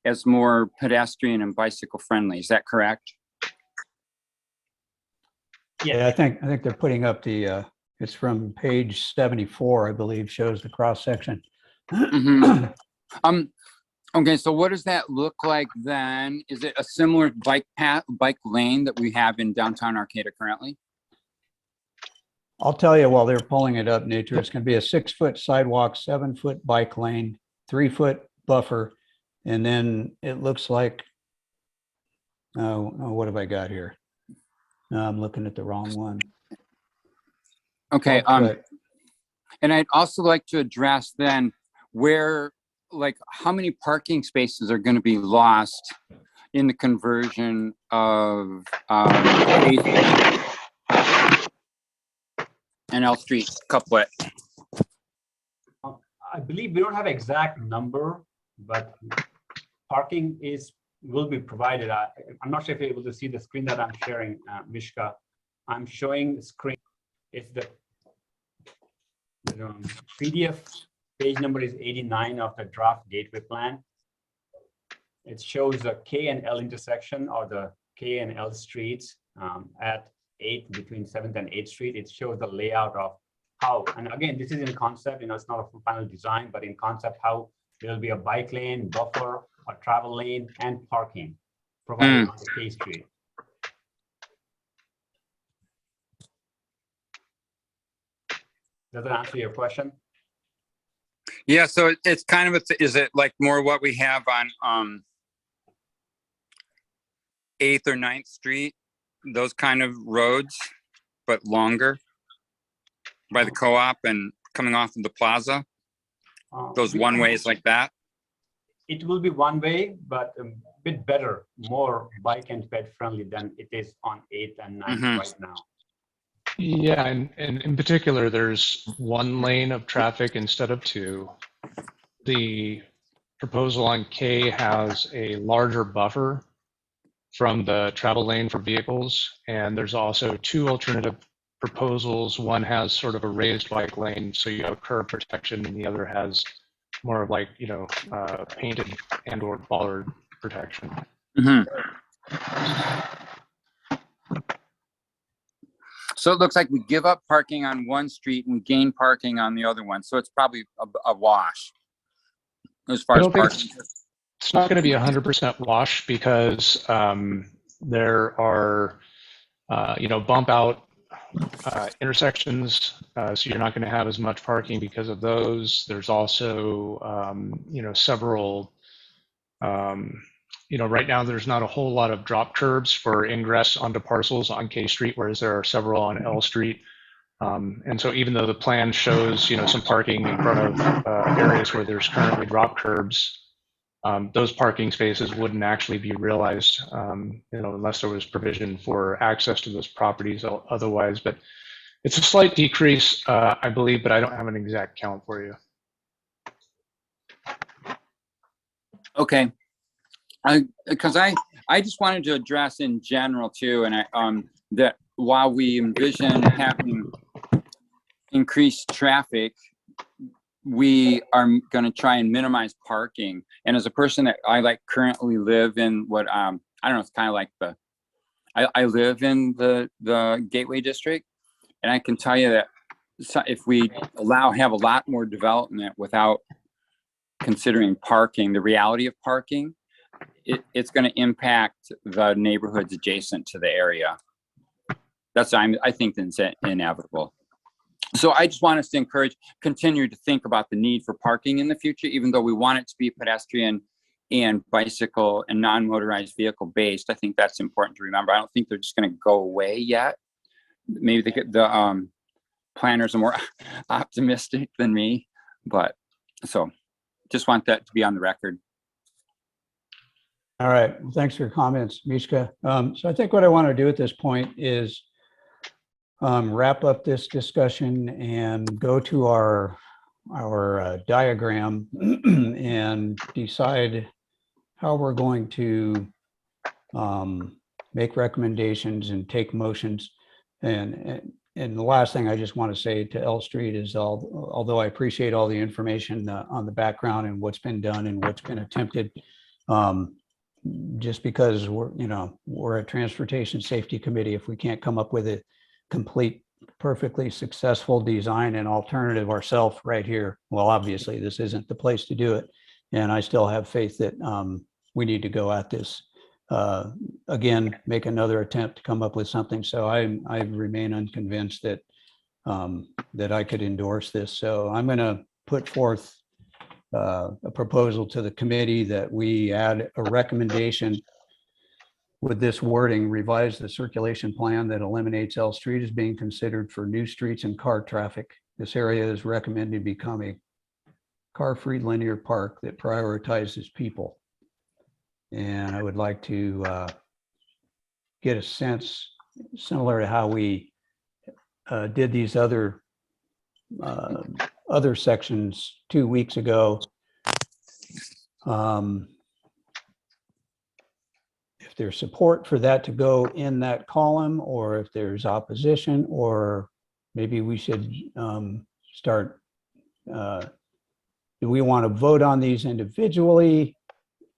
as more pedestrian and bicycle friendly. Is that correct? Yeah, I think they're putting up the, it's from page 74, I believe, shows the cross section. Mm-hmm. Okay, so what does that look like then? Is it a similar bike lane that we have in downtown Arcata currently? I'll tell you while they're pulling it up, Nature, it's going to be a 6-foot sidewalk, 7-foot bike lane, 3-foot buffer, and then it looks like, what have I got here? No, I'm looking at the wrong one. Okay, and I'd also like to address then where, how many parking spaces are going to be lost in the conversion of and L Street couplet? I believe we don't have exact number, but parking will be provided. I'm not sure if you're able to see the screen that I'm sharing, Mishka. I'm showing the screen. It's the PDF page number is 89 of the draft gateway plan. It shows the K and L intersection, or the K and L streets at 8th, between 7th and 8th Street. It shows the layout of how, and again, this is in concept, it's not a final design, but in concept, how there will be a bike lane, buffer, a travel lane, and parking provided on the K Street. Does that answer your question? Yeah, so it's kind of, is it like more what we have on 8th or 9th Street, those kind of roads, but longer by the co-op and coming off of the plaza? Those one ways like that? It will be one way, but a bit better, more bike and ped friendly than it is on 8th and 9th right now. Yeah, and in particular, there's one lane of traffic instead of two. The proposal on K has a larger buffer from the travel lane for vehicles, and there's also 2 alternative proposals. One has sort of a raised bike lane, so you have curb protection, and the other has more of like, painted and or bollard protection. Mhm. So it looks like we give up parking on one street and we gain parking on the other one. So it's probably a wash as far I as don't think parking. it's not going to be 100% wash because there are, bump out intersections, so you're not going to have as much parking because of those. There's also, several, right now there's not a whole lot of drop curbs for ingress onto parcels on K Street, whereas there are several on L Street. And so even though the plan shows, some parking in front of areas where there's currently drop curbs, those parking spaces wouldn't actually be realized, unless there was provision for access to those properties otherwise. But it's a slight decrease, I believe, but I don't have an exact count for you. Okay. Because I just wanted to address in general too, and that while we envision having increased traffic, we are going to try and minimize parking. And as a person that I currently live in what I don't know, it's kind of like I live in the Gateway District, and I can tell you that if we have a lot more development without considering parking, the reality of parking, it's going to impact the neighborhoods adjacent to the area. That's I think that's inevitable. So I just want us to continue to think about the need for parking in the future, even though we want it to be pedestrian and bicycle and non-motorized vehicle based. I think that's important to remember. I don't think they're just going to go away yet. Maybe the planners are more optimistic than me, but so just want that to be on the record. All right. Well, thanks for your comments, Mishka. So I think what I want to do at this point is wrap up this discussion and go to our diagram and decide how we're going to make recommendations and take motions. And the last thing I just want to say to L Street is, although I appreciate all the information on the background and what's been done and what's been attempted, just because we're a transportation safety committee, if we can't come up with a complete, perfectly successful design and alternative ourselves right here, well, obviously this isn't the place to do it. And I still have faith that we need to go at this again, make another attempt to come up with something. So I remain unconvinced that that I could endorse this. So I'm going to put forth a proposal to the committee that we add a recommendation with this wording: revise the circulation plan that eliminates L Street as being considered for new streets and car traffic. This area is recommended to become a car-free linear park that prioritizes people. And I would like to get a sense, similar to how we did these other sections 2 weeks ago. If there's support for that to go in that column, or if there's opposition, or maybe we should start, do we want to vote on these individually?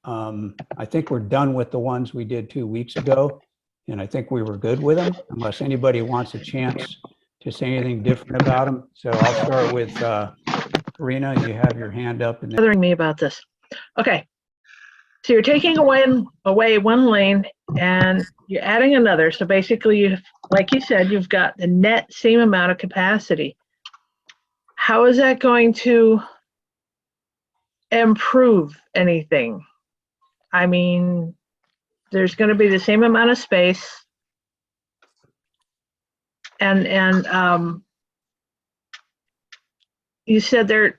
I think we're done with the ones we did 2 weeks ago, and I think we were good with them, unless anybody wants a chance to say anything different about them. So I'll start with Karina. You have your hand up. And Bothering me about this. Okay. So you're taking away one lane and you're adding another. So basically, like you said, you've got the net same amount of capacity. How is that going to improve anything? I mean, there's going to be the same amount of space, and you said they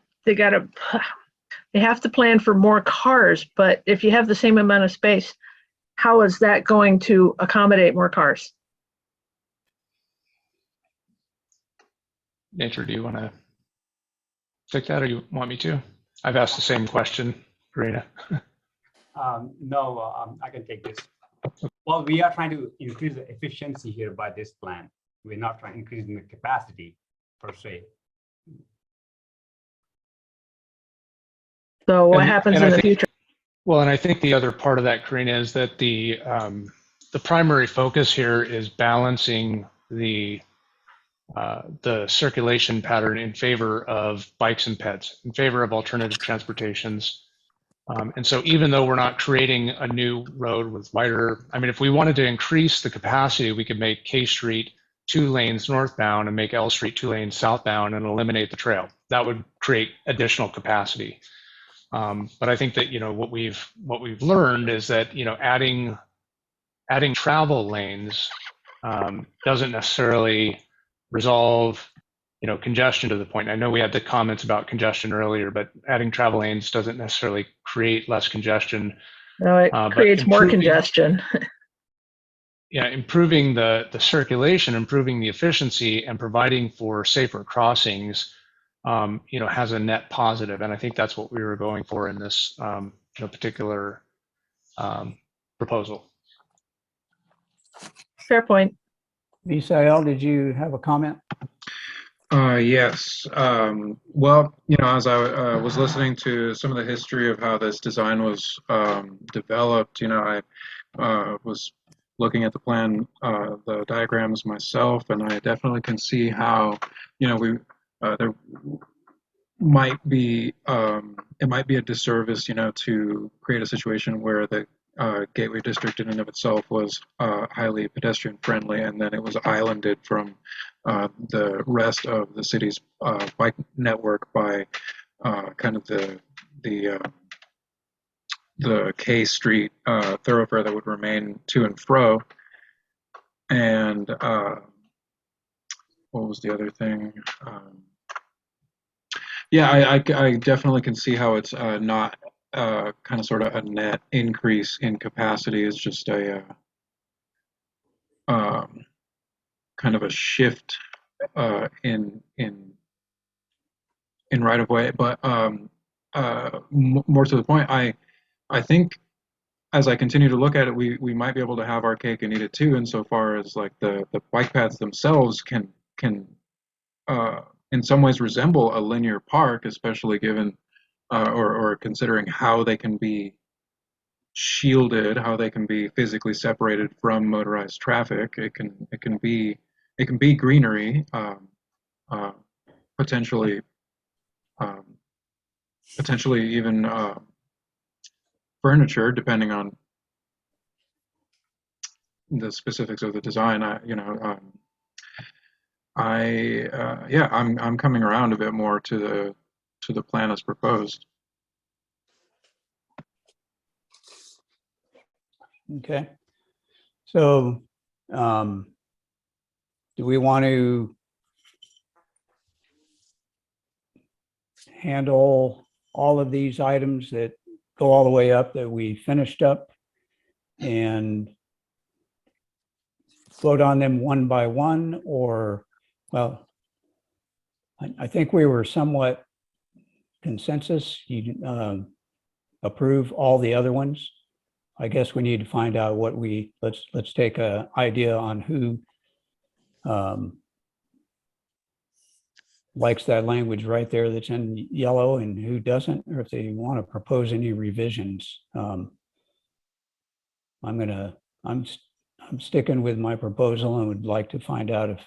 have to plan for more cars, but if you have the same amount of space, how is that going to accommodate more cars? Nature, do you want to take that, or you want me to? I've asked the same question, Karina. No, I can take this. Well, we are trying to increase the efficiency here by this plan. We're not trying increasing the capacity per se. So what And- happens and I in the think- future? Well, and I think the other part of that, Karina, is that the primary focus here is balancing the circulation pattern in favor of bikes and peds, in favor of alternative transportations. And so even though we're not creating a new road with wider, I mean, if we wanted to increase the capacity, we could make K Street 2 lanes northbound and make L Street 2 lanes southbound and eliminate the trail. That would create additional capacity. But I think that, you know, what we've learned is that, you know, adding travel lanes doesn't necessarily resolve, you know, congestion to the point. I know we had the comments about congestion earlier, but adding travel lanes doesn't necessarily create less congestion. No, it but creates more improving- congestion. Yeah, improving the circulation, improving the efficiency, and providing for safer crossings, you know, has a net positive. And I think that's what we were going for in this you know, particular proposal. Fair point. Misael, did you have a comment? Yes. Well, you know, as I was listening to some of the history of how this design was developed, you know, I was looking at the plan, the diagrams myself, and I definitely can see how, you know, there might be it might be a disservice, you know, to create a situation where the Gateway District in and of itself was highly pedestrian friendly, and then it was islanded from the rest of the city's bike network by kind of the K Street thoroughfare that would remain to and fro. And what was the other thing? Yeah, I definitely can see how it's not kind of sort of a net increase in capacity. It's just a kind of a shift in right of way. But more to the point, I think as I continue to look at it, we might be able to have our cake and eat it too, insofar as like the bike paths themselves can in some ways resemble a linear park, especially given or considering how they can be shielded, how they can be physically separated from motorized traffic. It can be greenery, potentially even furniture, depending on the specifics of the design. Yeah, I'm coming around a bit more to the plan as proposed. Okay. So do we want to handle all of these items that go all the way up that we finished up and vote on them one by one? Or, well, I think we were somewhat consensus. You approve all the other ones. I guess we need to find out what let's take an idea on who likes that language right there that's in yellow and who doesn't, or if they want to propose any revisions. I'm sticking with my proposal and would like to find out if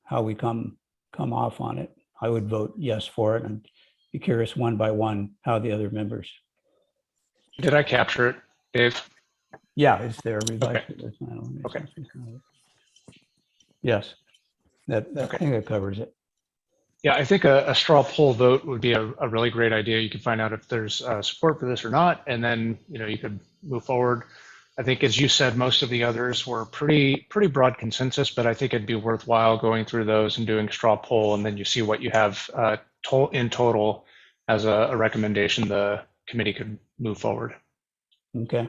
how we come off on it. I would vote yes for it, and be curious one by one how the other members. Did I capture it, Dave? Yeah, it's there. Okay. Okay. Yes, I think that covers it. Yeah, I think a straw poll vote would be a really great idea. You can find out if there's support for this or not, and then, you know, you could move forward. I think, as you said, most of the others were pretty broad consensus, but I think it'd be worthwhile going through those and doing a straw poll, and then you see what you have in total as a recommendation the committee could move forward. Okay.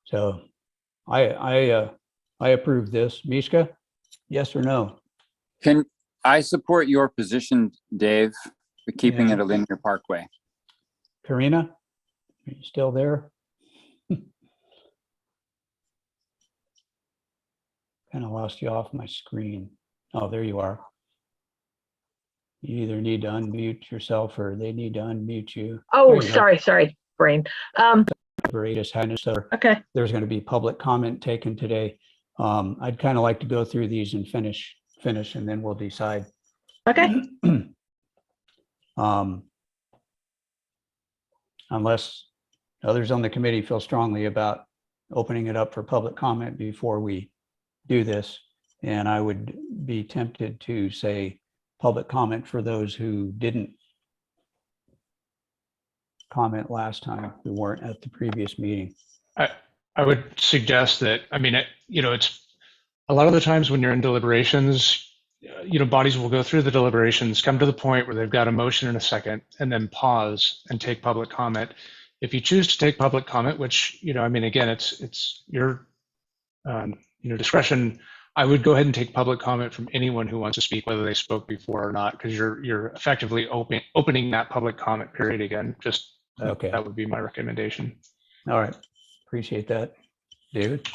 So I approve this. Mishka, yes or no? Can I support your position, Dave, for keeping Yeah. it a linear parkway? Karina, are you still there? Kind of lost you off my screen. Oh, there you are. You either need to unmute yourself or they need to unmute you. Oh, There you go. sorry, brain. Greatest highness, sir. Okay, There's going to be public comment taken today. I'd kind of like to go through these and finish, and then we'll decide. okay. Unless others on the committee feel strongly about opening it up for public comment before we do this. And I would be tempted to say public comment for those who didn't comment last time, who weren't at the previous meeting. I would suggest that, I mean, it's a lot of the times when you're in deliberations, bodies will go through the deliberations, come to the point where they've got a motion and a second, and then pause and take public comment. If you choose to take public comment, which, again, it's your, discretion, I would go ahead and take public comment from anyone who wants to speak, whether they spoke before or not, because you're effectively opening that public comment period again. Just Okay. That would be my recommendation. All right. Appreciate that. David?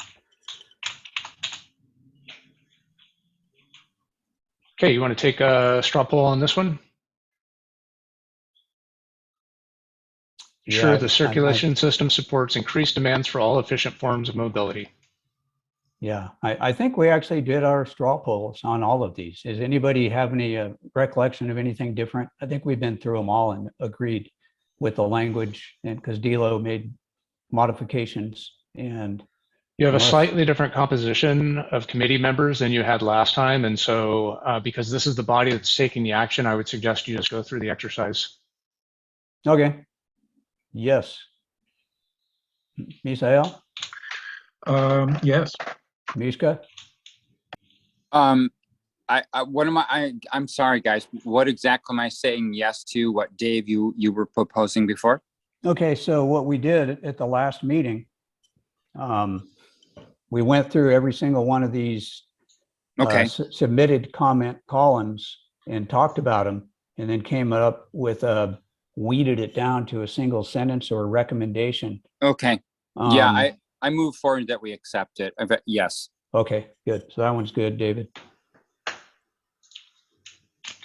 Okay, you want to take a straw poll on this one? Ensure Yeah, the circulation system supports increased demands for all efficient forms of mobility. Yeah, I think we actually did our straw polls on all of these. Does anybody have any recollection of anything different? I think we've been through them all and agreed with the language, and because Dilo made modifications. And you have a unless- slightly different composition of committee members than you had last time. And so because this is the body that's taking the action, I would suggest you just go through the exercise. Okay. Yes. Misael? Yes. Mishka? I'm sorry, guys. What exactly am I saying yes to? What, Dave, you were proposing before? Okay, so what we did at the last meeting, we went through every single one of these Okay. submitted comment columns and talked about them, and then came up with weeded it down to a single sentence or recommendation. Okay. Yeah, I move forward that we accept it. Yes. Okay, good. So that one's good, David.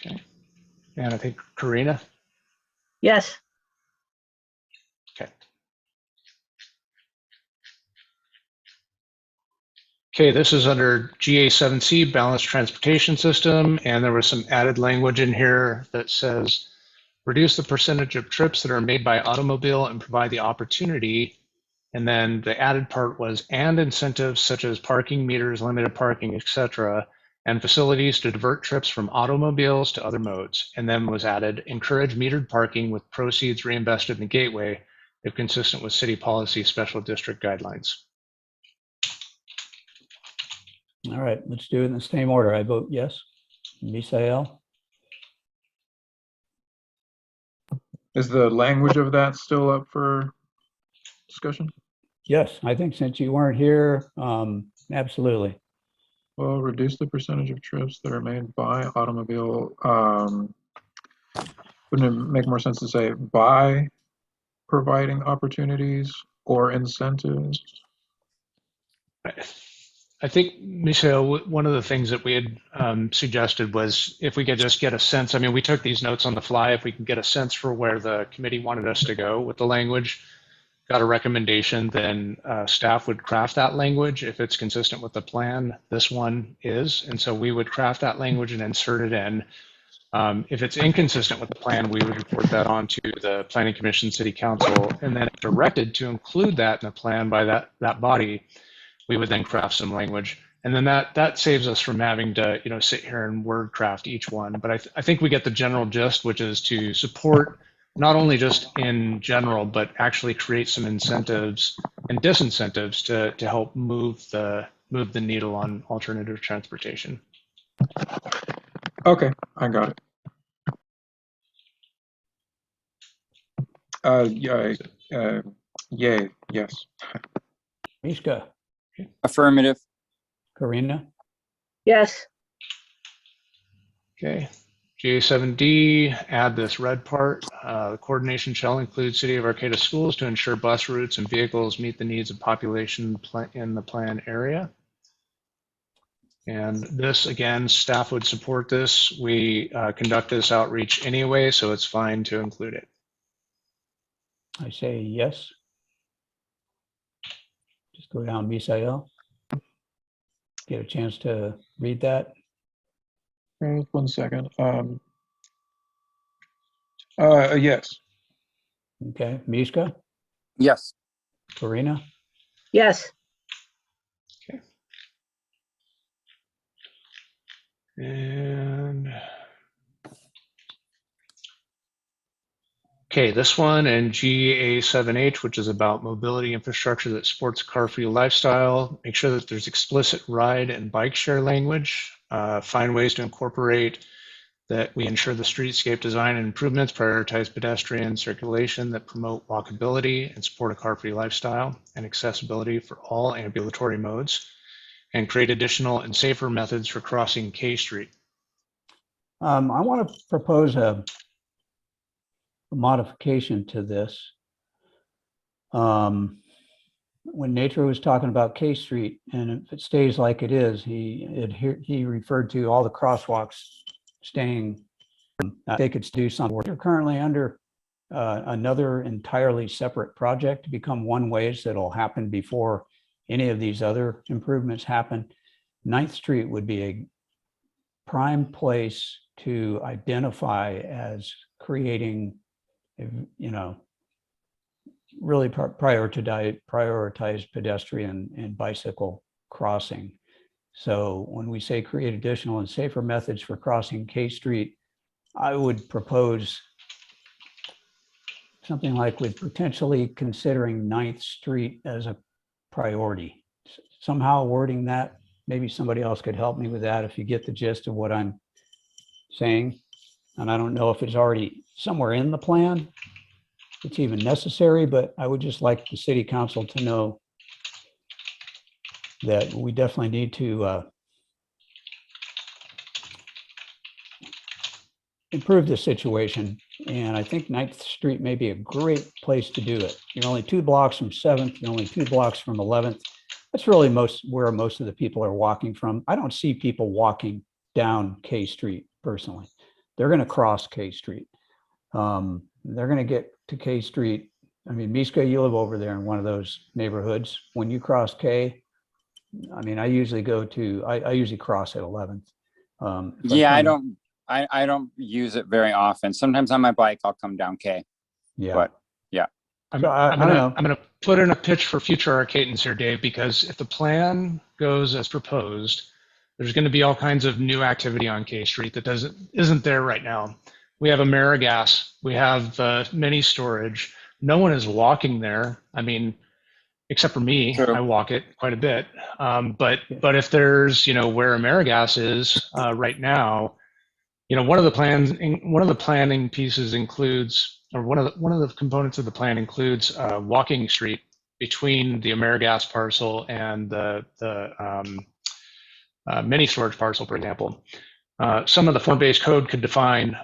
Okay. And I think Karina. Yes. Okay. Okay, this is under GA7C, Balanced Transportation System, and there was some added language in here that says, reduce the percentage of trips that are made by automobile and provide the opportunity. And then the added part was, and incentives such as parking meters, limited parking, etc., and facilities to divert trips from automobiles to other modes. And then was added, encourage metered parking with proceeds reinvested in the gateway if consistent with city policy special district guidelines. All right, let's do it in the same order. I vote yes. Misael? Is the language of that still up for discussion? Yes, I think since you weren't here, absolutely. Well, reduce the percentage of trips that are made by automobile. Wouldn't it make more sense to say by providing opportunities or incentives? I think, Michelle, one of the things that we had suggested was if we could just get a sense, I mean, we took these notes on the fly, if we can get a sense for where the committee wanted us to go with the language, got a recommendation, then staff would craft that language. If it's consistent with the plan, this one is. And so we would craft that language and insert it in. If it's inconsistent with the plan, we would report that on to the Planning Commission, City Council, and then if directed to include that in the plan by that body, we would then craft some language. And then that saves us from having to, sit here and word craft each one. But I think we get the general gist, which is to support not only just in general, but actually create some incentives and disincentives to help move the needle on alternative transportation. Okay, I got it. Yay, yes. Mishka? Affirmative. Karina? Yes. Okay. GA7D, add this red part. The coordination shall include City of Arcata schools to ensure bus routes and vehicles meet the needs of population in the plan area. And this, again, staff would support this. We conduct this outreach anyway, so it's fine to include it. I say yes. Just go down Misael. Get a chance to read that. 1 second. Yes. Okay, Mishka, Yes. Karina, Yes, And okay, this one and GA7H, which is about mobility infrastructure that supports a car-free lifestyle. Make sure that there's explicit ride and bike share language. Find ways to incorporate that we ensure the streetscape design and improvements prioritize pedestrian circulation that promote walkability and support a car-free lifestyle and accessibility for all ambulatory modes, and create additional and safer methods for crossing K Street. I want to propose a modification to this. When Nature was talking about K Street, and if it stays like it is, he referred to all the crosswalks staying. They could do something. We're currently under another entirely separate project to become one ways that'll happen before any of these other improvements happen. 9th Street would be a prime place to identify as creating, really prioritize pedestrian and bicycle crossing. So when we say create additional and safer methods for crossing K Street, I would propose something like with potentially considering 9th Street as a priority. Somehow wording that, maybe somebody else could help me with that if you get the gist of what I'm saying. And I don't know if it's already somewhere in the plan, if it's even necessary, but I would just like the city council to know that we definitely need to improve the situation. And I think 9th Street may be a great place to do it. You're only 2 blocks from 7th, you're only 2 blocks from 11th. That's really where most of the people are walking from. I don't see people walking down K Street personally. They're going to cross K Street. They're going to get to K Street. I mean, Miska, you live over there in one of those neighborhoods. When you cross K, I mean, I usually cross at 11th. Yeah, I don't use it very often. Sometimes on my bike, I'll come down K. Yeah. But yeah. I'm So I don't know. gonna put in a pitch for future Arcatans here, Dave, because if the plan goes as proposed, there's going to be all kinds of new activity on K Street that isn't there right now. We have AmeriGas, we have mini storage. No one is walking there. I mean, except for me, True. I walk it quite a bit. But if there's, where AmeriGas is right now, one of the planning pieces includes, or one of the components of the plan includes walking street between the AmeriGas parcel and the mini storage parcel, for example. Some of the form-based code could define,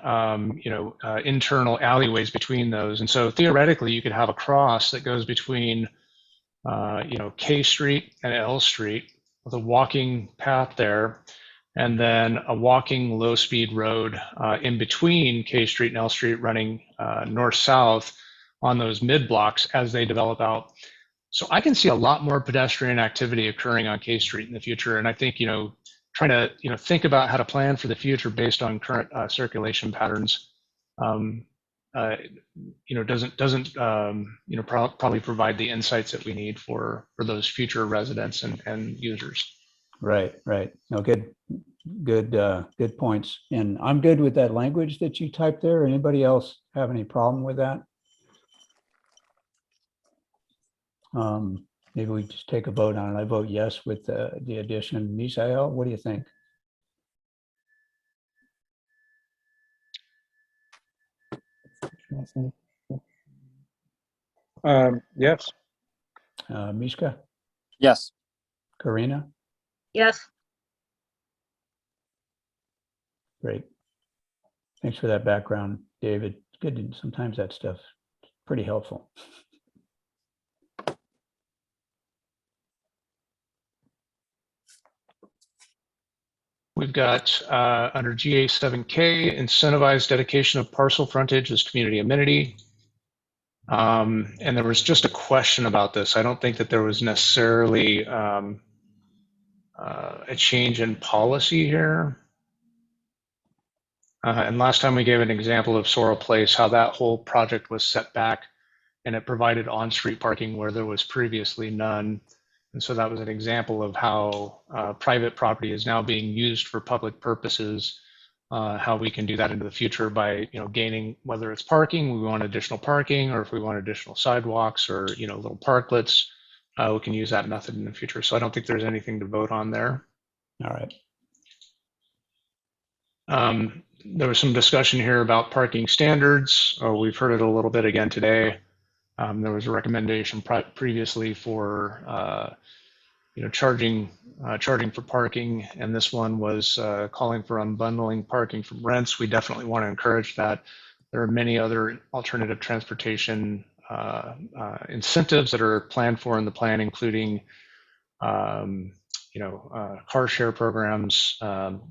internal alleyways between those, and so theoretically, you could have a cross that goes between, K Street and L Street with a walking path there, and then a walking low-speed road in between K Street and L Street running north-south on those mid-blocks as they develop out. So I can see a lot more pedestrian activity occurring on K Street in the future. And I think, trying to, think about how to plan for the future based on current circulation patterns, doesn't probably provide the insights that we need for those future residents and users. Right. No, good points. And I'm good with that language that you typed there. Anybody else have any problem with that? Maybe we just take a vote on it. I vote yes with the addition. Misael, what do you think? Yes. Mishka, Yes. Karina, yes, great. Thanks for that background, David. Good. Sometimes that stuff is pretty helpful. we've got under GA7K, incentivize dedication of parcel frontage as community amenity. And there was just a question about this. I don't think that there was necessarily a change in policy here. And last time we gave an example of Sorrel Place, how that whole project was set back and it provided on-street parking where there was previously none. And so that was an example of how private property is now being used for public purposes, how we can do that into the future by, gaining, whether it's parking, we want additional parking, or if we want additional sidewalks or, little parklets, we can use that method in the future. So I don't think there's anything to vote on there. All right. There was some discussion here about parking standards. We've heard it a little bit again today. There was a recommendation previously for charging for parking, and this one was calling for unbundling parking from rents. We definitely want to encourage that. There are many other alternative transportation incentives that are planned for in the plan, including car share programs.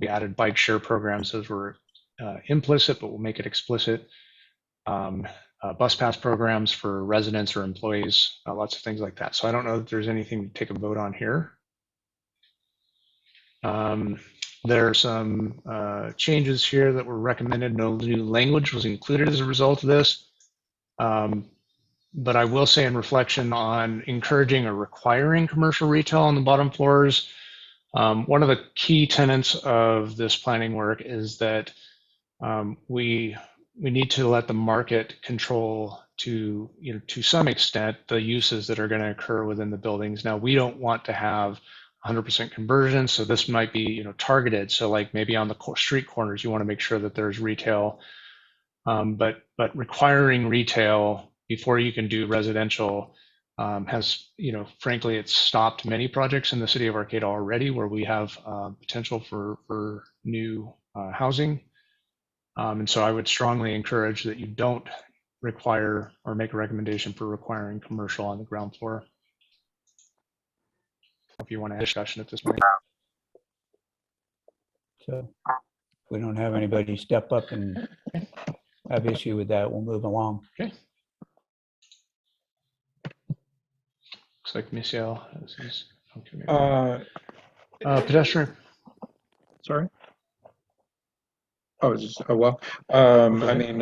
We added bike share programs. Those were implicit, but we'll make it explicit. Bus pass programs for residents or employees, lots of things like that. So I don't know that there's anything to take a vote on here. There are some changes here that were recommended. No new language was included as a result of this. But I will say, in reflection on encouraging or requiring commercial retail on the bottom floors, one of the key tenets of this planning work is that we need to let the market control to some extent the uses that are going to occur within the buildings. Now, we don't want to have 100% conversion, so this might be targeted. So like maybe on the street corners, you want to make sure that there's retail, but requiring retail before you can do residential has, frankly, it's stopped many projects in the city of Arcata already where we have potential for new housing. And so I would strongly encourage that you don't require or make a recommendation for requiring commercial on the ground floor. If you want to have a discussion at this point. So if we don't have anybody step up and have issue with that, we'll move along. Okay. Looks like Michelle has his. Okay, pedestrian. Sorry? Oh, well, I mean,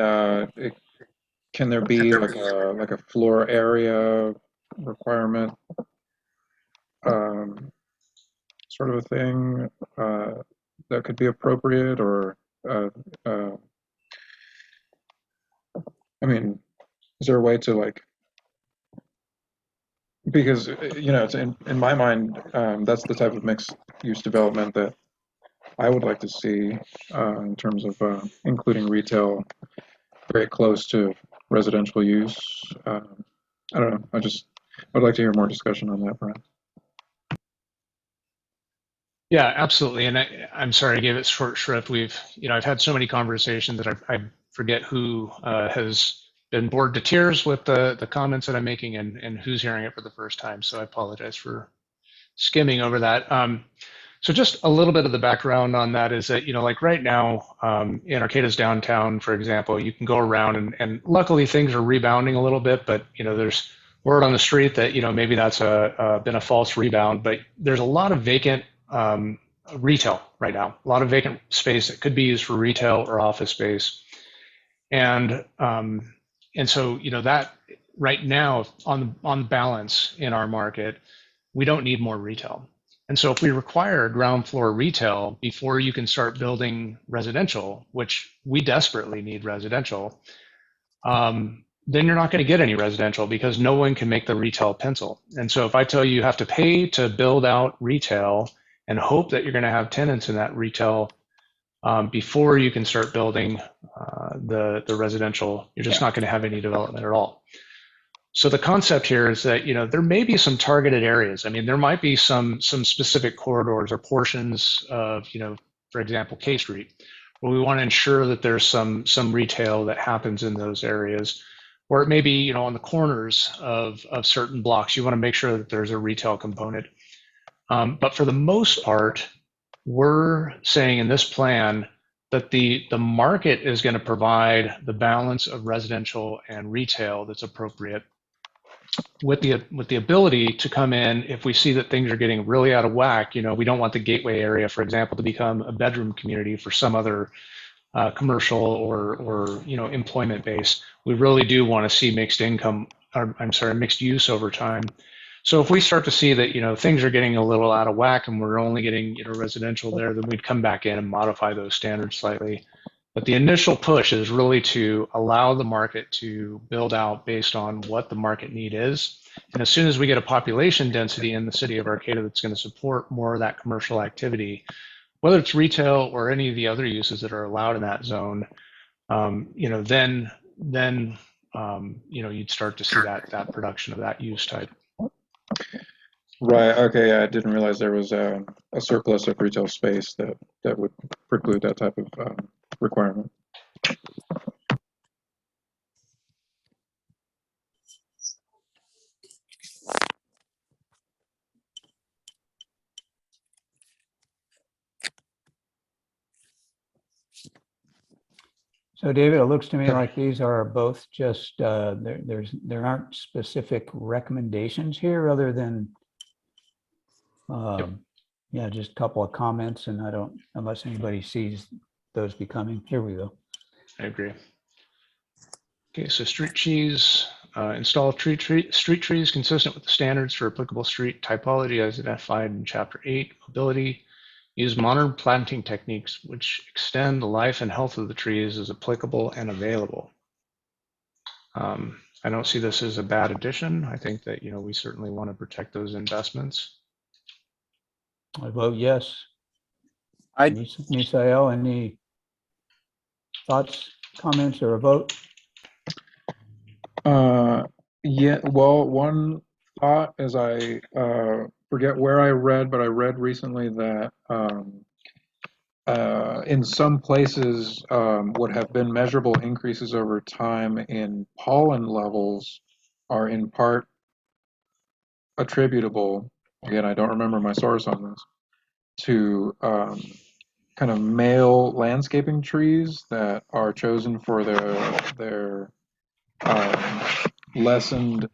can there be like a floor area requirement, sort of a thing that could be appropriate, or I mean, is there a way to because it's in my mind, that's the type of mixed use development that I would like to see in terms of including retail very close to residential use. I don't know. I'd like to hear more discussion on that, Brian. Yeah, absolutely. And I'm sorry I gave it short shrift. I've had so many conversations that I forget who has been bored to tears with the comments that I'm making and who's hearing it for the first time. So I apologize for skimming over that. So just a little bit of the background on that is that, like right now in Arcata's downtown, for example, you can go around and luckily things are rebounding a little bit, but, there's word on the street that, maybe that's been a false rebound, but there's a lot of vacant retail right now, a lot of vacant space that could be used for retail or office space. And so, that right now on balance in our market, we don't need more retail. And so if we require ground floor retail before you can start building residential, which we desperately need residential, then you're not going to get any residential because no one can make the retail pencil. And so if I tell you have to pay to build out retail and hope that you're going to have tenants in that retail before you can start building the residential, you're just not going to have any development at all. So the concept here is that, there may be some targeted areas. I mean, there might be some specific corridors or portions of, for example, K Street, where we want to ensure that there's some retail that happens in those areas, or it may be, on the corners of certain blocks. You want to make sure that there's a retail component. But for the most part, we're saying in this plan that the market is going to provide the balance of residential and retail that's appropriate, with the ability to come in if we see that things are getting really out of whack. You know, we don't want the gateway area, for example, to become a bedroom community for some other commercial or you know, employment base. We really do want to see mixed income, or I'm sorry, mixed use over time. So if we start to see that, you know, things are getting a little out of whack and we're only getting, you know, residential there, then we'd come back in and modify those standards slightly. But the initial push is really to allow the market to build out based on what the market need is. And as soon as we get a population density in the city of Arcata that's going to support more of that commercial activity, whether it's retail or any of the other uses that are allowed in that zone, you know, then you know, you'd start to see that production of that use type. Right. Okay. I didn't realize there was a surplus of retail space that would preclude that type of requirement. So David, it looks to me like these are both just, there aren't specific recommendations here other than, yeah, just a couple of comments, and I don't, unless anybody sees those becoming, here we go. I agree. Okay, so street trees, install street trees consistent with the standards for applicable street typology as identified in Chapter 8, mobility. Use modern planting techniques which extend the life and health of the trees as applicable and available. I don't see this as a bad addition. I think that, you know, we certainly want to protect those investments. I vote yes. I Misael, any thoughts, comments, or a vote? Yeah, well, one thought is I forget where I read, but I read recently that in some places what have been measurable increases over time in pollen levels are in part attributable, again, I don't remember my source on this, to kind of male landscaping trees that are chosen for their lessened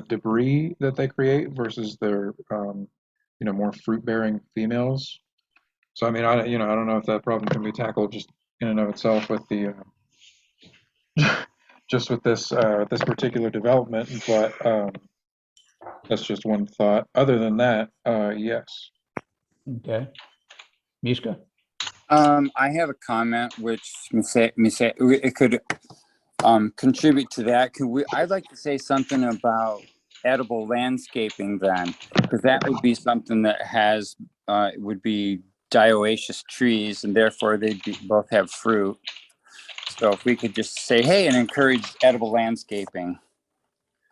debris that they create versus their you know, more fruit-bearing females. So I mean, I don't know if that problem can be tackled just in and of itself with the just with this this particular development, but that's just one thought. Other than that, yes. Okay. Mishka? I have a comment which it could contribute to that. I'd like to say something about edible landscaping then, because that would be something that has would be dioecious trees, and therefore they'd both have fruit. So if we could just say, hey, and encourage edible landscaping,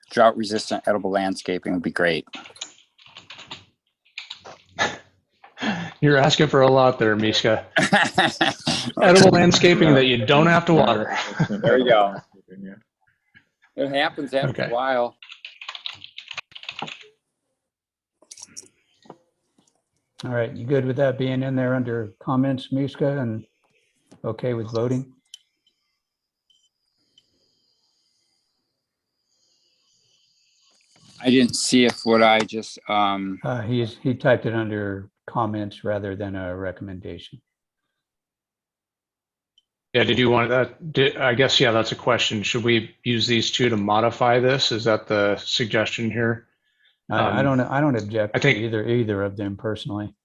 drought resistant edible landscaping would be great. You're asking for a lot there, Mishka. Edible landscaping that you don't have to water. There you go. It happens after a Okay. while. All right, you good with that being in there under comments, Mishka, and okay with voting? I didn't see if what I just He typed it under comments rather than a recommendation. Yeah, did you want that? I guess, yeah, that's a question. Should we use these two to modify this? Is that the suggestion here? I don't object I think- to either of them personally.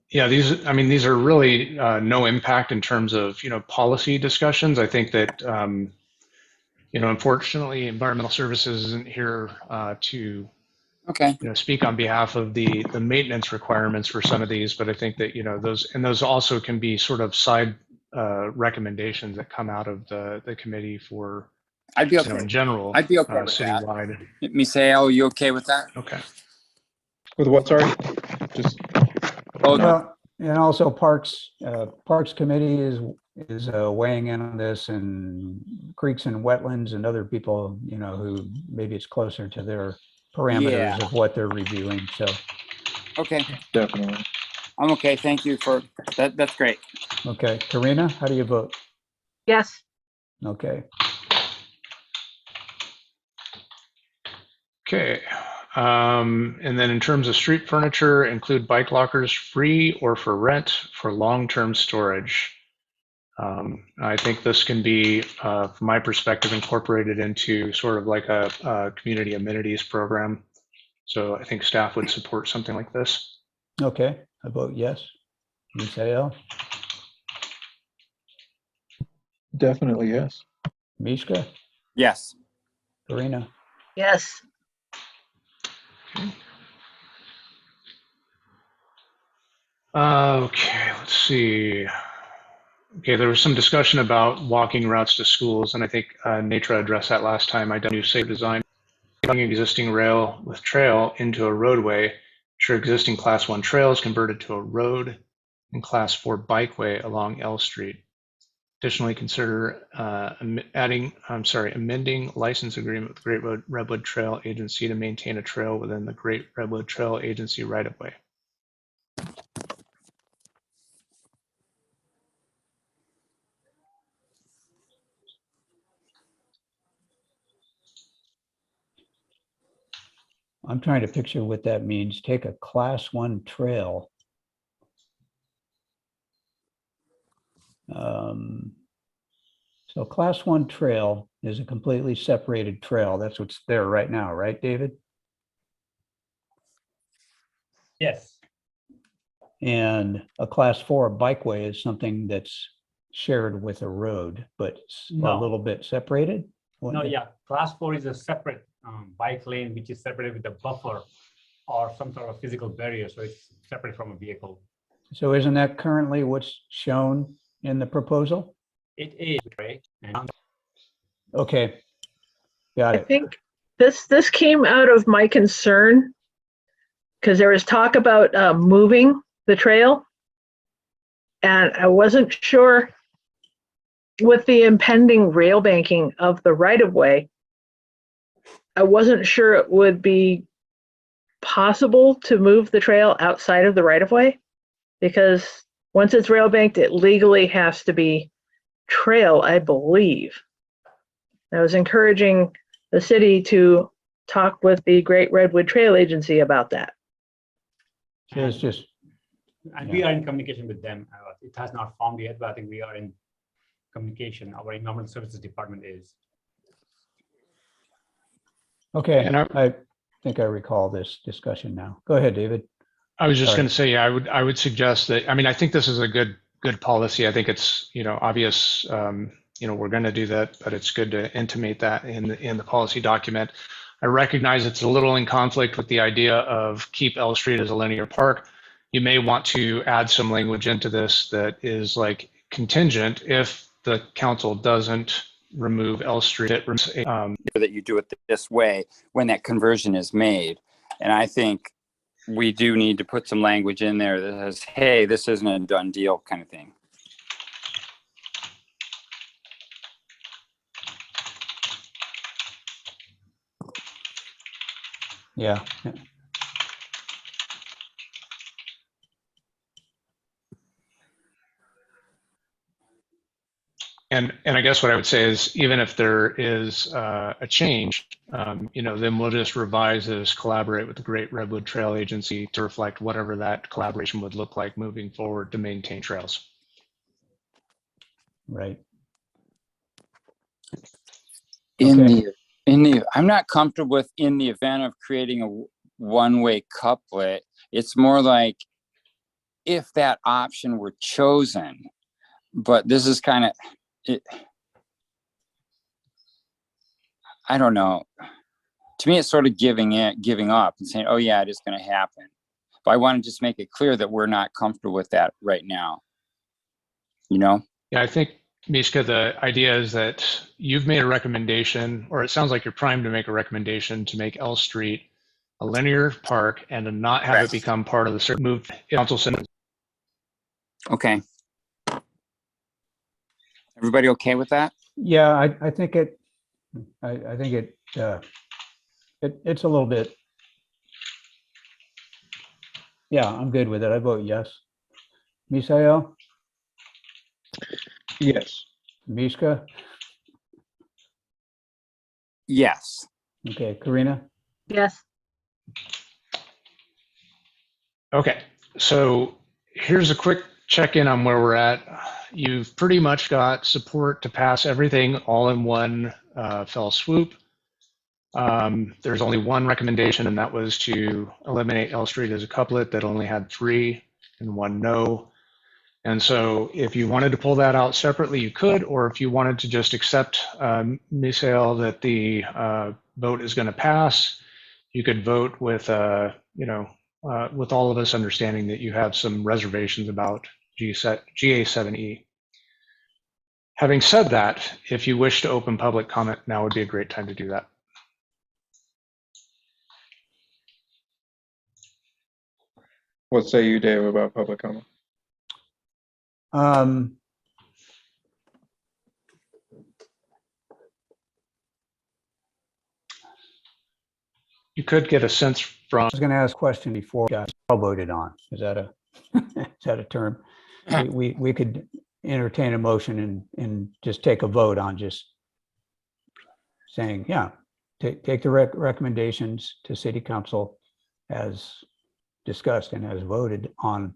Yeah, these are really no impact in terms of, you know, policy discussions. I think that, you know, unfortunately, Environmental Services isn't here to, okay. you know, speak on behalf of the maintenance requirements for some of these, but I think that, you know, those also can be sort of side recommendations that come out of the committee for, I'd be you okay. know, in general, I'd be okay with that. citywide. Misael, you okay with that? Okay. With what? Sorry, just Oh, Well, and also Parks Committee is weighing in on this, and creeks and wetlands and other people, you know, who maybe it's closer to their parameters Yeah. of what they're reviewing. So okay. definitely. I'm okay. Thank you for that. That's great. Okay, Karina, how do you vote? Yes. Okay, Okay. And then in terms of street furniture, include bike lockers free or for rent for long-term storage. I think this can be, from my perspective, incorporated into sort of like a community amenities program. So I think staff would support something like this. okay, I vote yes. Misael, Definitely yes. Mishka, Yes. Karina, Yes. Okay, let's see. Okay, there was some discussion about walking routes to schools, and I think Natra addressed that last time. I done new safe design, bringing existing rail with trail into a roadway, ensure existing class 1 trail is converted to a road and class 4 bikeway along L Street. Additionally, consider amending license agreement with Great Redwood Trail Agency to maintain a trail within the Great Redwood Trail Agency right-of-way. I'm trying to picture what that means. Take a class 1 trail. So class 1 trail is a completely separated trail. That's what's there right now, right, David? Yes. And a class 4 bikeway is something that's shared with a road, but a No. little bit separated? No, yeah, class 4 is a separate bike lane, which is separated with a buffer or some sort of physical barrier, so it's separate from a vehicle. So isn't that currently what's shown in the proposal? It is, right? And Okay, got I it. think this came out of my concern because there was talk about moving the trail, and I wasn't sure with the impending rail banking of the right of way. I wasn't sure it would be possible to move the trail outside of the right of way, because once it's rail banked, it legally has to be trail, I believe. I was encouraging the city to talk with the Great Redwood Trail Agency about that. So it's just, and we are in communication with them. It has not formed yet, but I think we are in communication. Our environmental services department is. okay, And I think I recall this discussion now. Go ahead, David. I was just Sorry. going to say, yeah, I would suggest that. I mean, I think this is a good policy. I think it's obvious. We're going to do that, but it's good to intimate that in the policy document. I recognize it's a little in conflict with the idea of keep L Street as a linear park. You may want to add some language into this that is like contingent if the council doesn't remove L Street. That you do it this way when that conversion is made. And I think we do need to put some language in there that says, hey, this isn't a done deal kind of thing. Yeah. And I guess what I would say is, even if there is a change, then we'll just revise this, collaborate with the Great Redwood Trail Agency to reflect whatever that collaboration would look like moving forward to maintain trails. Right. I'm not comfortable with in the event of creating a one-way couplet. It's more like if that option were chosen, but this is kind of it. I don't know. To me, it's sort of giving up and saying, oh yeah, it is going to happen. But I want to just make it clear that we're not comfortable with that right now. Yeah, I think, Mishka, the idea is that you've made a recommendation, or it sounds like you're primed to make a recommendation to make L Street a linear park and to not have it become part of the move council. Okay. Everybody okay with that? Yeah, I think it, I think it's a little bit. Yeah, I'm good with it. I vote yes. Misael, Yes. Mishka, Yes. okay, Karina, Yes. Okay, so here's a quick check-in on where we're at. You've pretty much got support to pass everything all in one fell swoop. There's only one recommendation, and that was to eliminate L Street as a couplet that only had 3 and 1 no. And so if you wanted to pull that out separately, you could, or if you wanted to just accept, Misael, that the vote is going to pass, you could vote with, with all of us understanding that you have some reservations about GA7E. Having said that, if you wish to open public comment, now would be a great time to do that. What say you, Dave, about public comment? um, You could get a sense from, I was going to ask a question before we got all voted on. Is that a is that a term? We could entertain a motion and just take a vote on just saying, yeah, take the recommendations to city council as discussed and as voted on,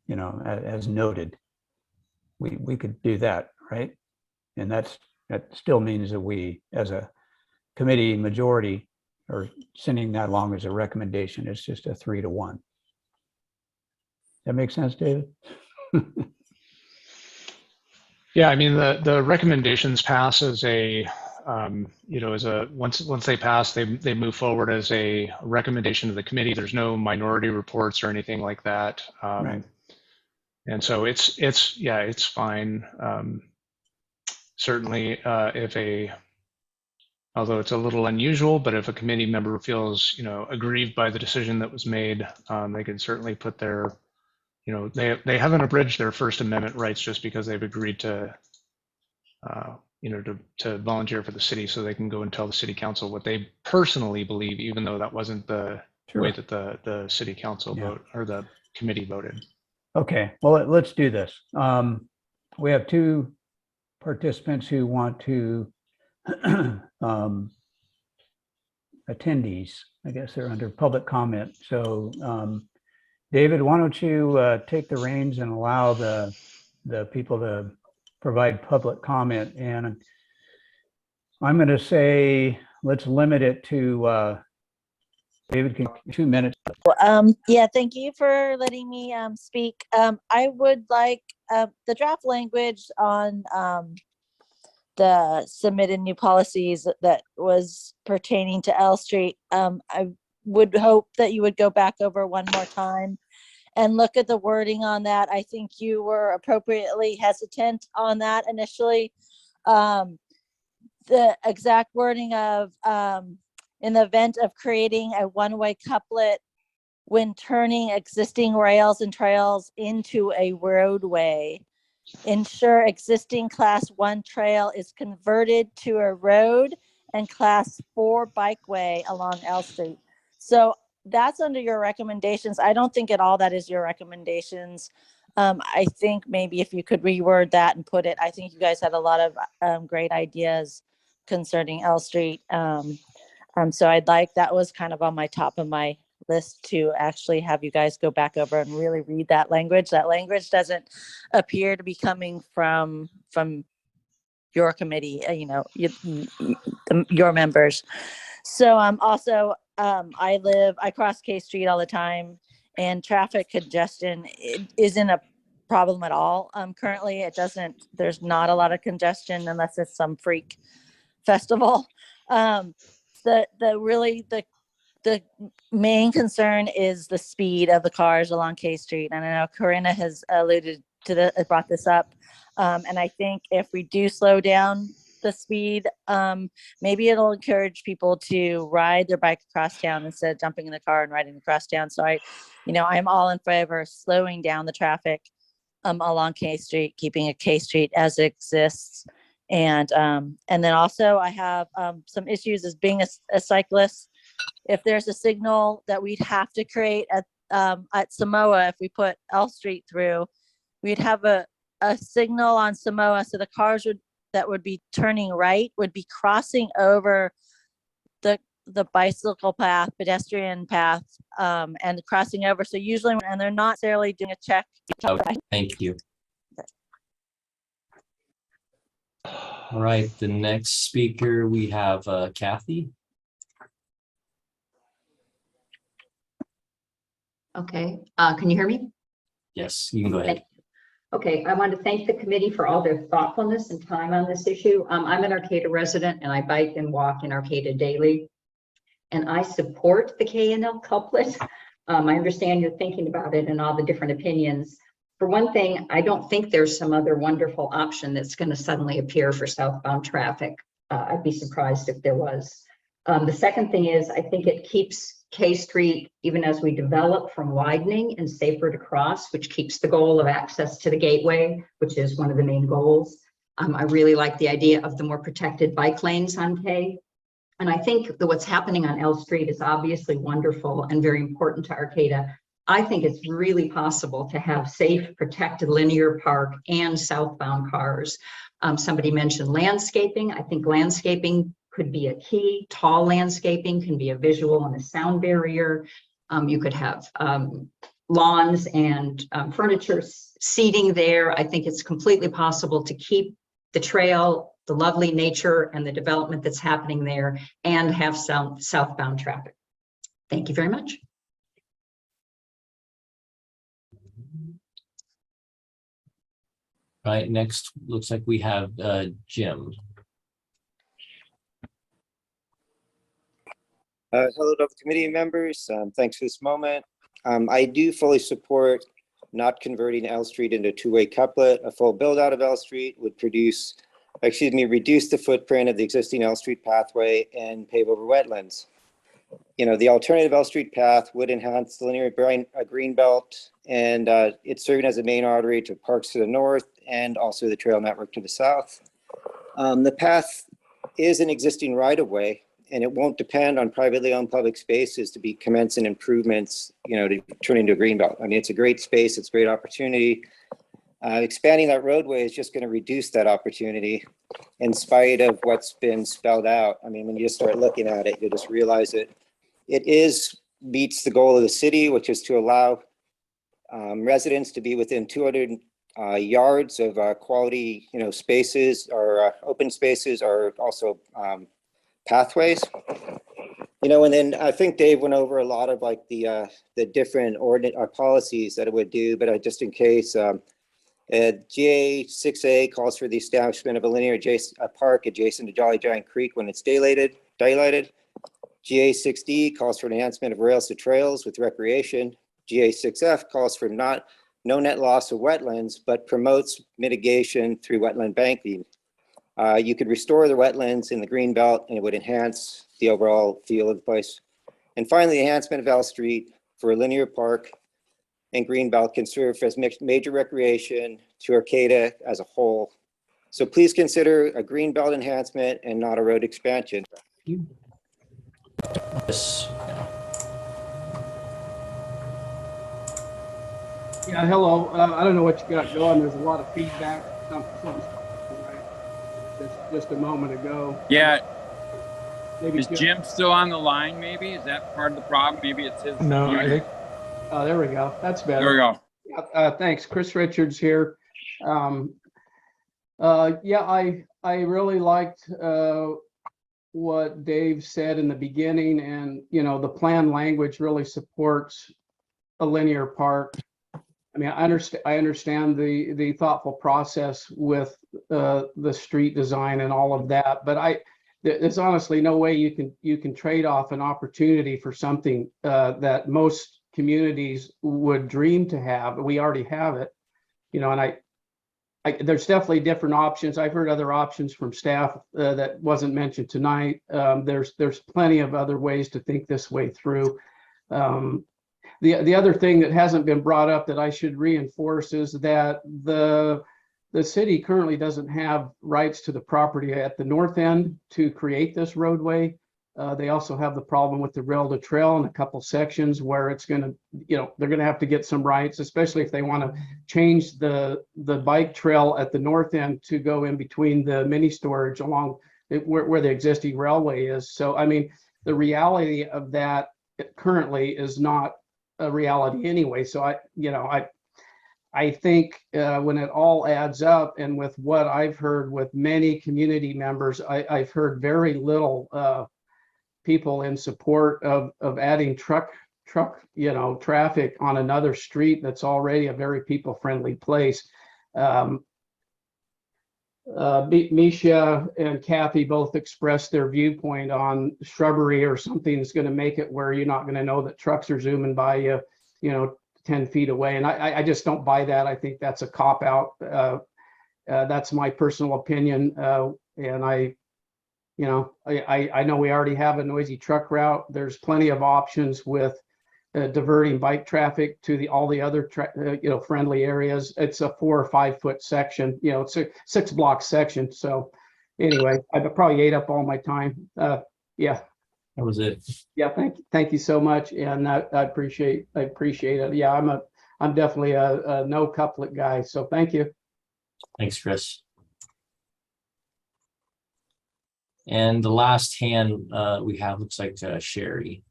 as noted. We could do that, right? And that still means that we, as a committee majority, are sending that along as a recommendation. It's just a 3-1. That makes sense, David? yeah, I mean, the recommendations pass as once they pass, they move forward as a recommendation to the committee. There's no minority reports or anything like that. Right. And so it's fine. Certainly, although it's a little unusual, but if a committee member feels, aggrieved by the decision that was made, they can certainly put their, they haven't abridged their First Amendment rights just because they've agreed to, to volunteer for the city, so they can go and tell the city council what they personally believe, even though that wasn't the way that the city council vote or the committee voted. Okay, well, let's do this. We have 2 participants who want to attendees. I guess they're under public comment. So David, why don't you take the reins and allow the people to provide public comment? And I'm going to say, let's limit it to David, 2 minutes. Yeah, thank you for letting me speak. I would like the draft language on the submitted new policies that was pertaining to L Street. I would hope that you would go back over one more time and look at the wording on that. I think you were appropriately hesitant on that initially. The exact wording of in the event of creating a one-way couplet when turning existing rails and trails into a roadway, ensure existing class 1 trail is converted to a road and class 4 bikeway along L Street. So that's under your recommendations. I don't think at all that is your recommendations. I think maybe if you could reword that and put it, I think you guys had a lot of great ideas concerning L Street. So that was kind of on my top of my list to actually have you guys go back over and really read that language. That language doesn't appear to be coming from your committee, your members. So I cross K Street all the time, and traffic congestion isn't a problem at all. Currently there's not a lot of congestion unless it's some freak festival. The main concern is the speed of the cars along K Street. And I know Corinna has brought this up. And I think if we do slow down the speed, maybe it'll encourage people to ride their bike across town instead of jumping in the car and riding across town. So I'm all in favor of slowing down the traffic along K Street, keeping a K Street as it exists. And then also I have some issues as being a cyclist. If there's a signal that we'd have to create at Samoa, if we put L Street through, we'd have a signal on Samoa, so the cars that would be turning right would be crossing over the bicycle path, pedestrian path, and crossing over. So usually, and they're not necessarily doing a check. Thank you. All right, the next speaker we have Kathy. Okay, can you hear me? Yes, you can go ahead. Okay, I want to thank the committee for all their thoughtfulness and time on this issue. I'm an Arcata resident and I bike and walk in Arcata daily. And I support the K&L couplet. I understand you're thinking about it and all the different opinions. For one thing, I don't think there's some other wonderful option that's going to suddenly appear for southbound traffic. I'd be surprised if there was. The second thing is, I think it keeps K Street, even as we develop, from widening and safer to cross, which keeps the goal of access to the gateway, which is one of the main goals. I really like the idea of the more protected bike lanes on K. And I think that what's happening on L Street is obviously wonderful and very important to Arcata. I think it's really possible to have safe, protected linear park and southbound cars. Somebody mentioned landscaping. I think landscaping could be a key. Tall landscaping can be a visual and a sound barrier. You could have lawns and furniture seating there. I think it's completely possible to keep the trail, the lovely nature and the development that's happening there, and have southbound traffic. Thank you very much. Right, next looks like we have Jim. Hello to the committee members. Thanks for this moment. I do fully support not converting L Street into a two-way couplet. A full build out of L Street would reduce the footprint of the existing L Street pathway and pave over wetlands. You know, the alternative L Street path would enhance the linear green belt, and it's serving as a main artery to parks to the north and also the trail network to the south. The path is an existing right-of-way, and it won't depend on privately owned public spaces to be commencing improvements, you know, to turn into a green belt. I mean, it's a great space, it's a great opportunity. Expanding that roadway is just going to reduce that opportunity in spite of what's been spelled out. I mean, when you just start looking at it, you just realize it meets the goal of the city, which is to allow residents to be within 200 yards of quality, you know, spaces or open spaces, or also pathways. You know, and then I think Dave went over a lot of like the different policies that it would do, but just in case, GA 6A calls for the establishment of a linear park adjacent to Jolly Giant Creek when it's daylighted. GA 6D calls for enhancement of rails to trails with recreation. GA 6F calls for no net loss of wetlands, but promotes mitigation through wetland banking. You could restore the wetlands in the green belt and it would enhance the overall feel of the place. And finally, enhancement of L Street for a linear park and green belt can serve as major recreation to Arcata as a whole. So please consider a green belt enhancement and not a road expansion. Yes. Yeah, hello. I don't know what you got going. There's a lot of feedback. Just a moment ago. Yeah. Maybe Is Jim still on the line? Maybe is that part of the problem? Maybe it's his. No, I think. Oh, there we go. That's better. There we go. Thanks. Chris Richards here. Yeah, I really liked what Dave said in the beginning, and you know, the plan language really supports a linear park. I mean, I understand the thoughtful process with the street design and all of that, but there's honestly no way you can trade off an opportunity for something that most communities would dream to have. We already have it, you know, and there's definitely different options. I've heard other options from staff that wasn't mentioned tonight. There's plenty of other ways to think this way through. The other thing that hasn't been brought up that I should reinforce is that the city currently doesn't have rights to the property at the north end to create this roadway. They also have the problem with the rail to trail in a couple sections where it's going to, they're going to have to get some rights, especially if they want to change the bike trail at the north end to go in between the mini storage along where the existing railway is. So, I mean, the reality of that currently is not a reality anyway. So I think when it all adds up, and with what I've heard with many community members, I've heard very little people in support of adding truck traffic on another street that's already a very people-friendly place. Misha and Kathy both expressed their viewpoint on shrubbery or something that's going to make it where you're not going to know that trucks are zooming by you, 10 feet away. And I just don't buy that. I think that's a cop-out. That's my personal opinion. And I know we already have a noisy truck route. There's plenty of options with diverting bike traffic to all the other friendly areas. It's a 4 or 5 foot section. It's a 6 block section. So anyway, I probably ate up all my time. Yeah. That was it. Yeah. Thank you so much, and I appreciate it. Yeah, I'm definitely a no couplet guy. So thank you. Thanks, Chris. And the last hand we have looks like Sherry.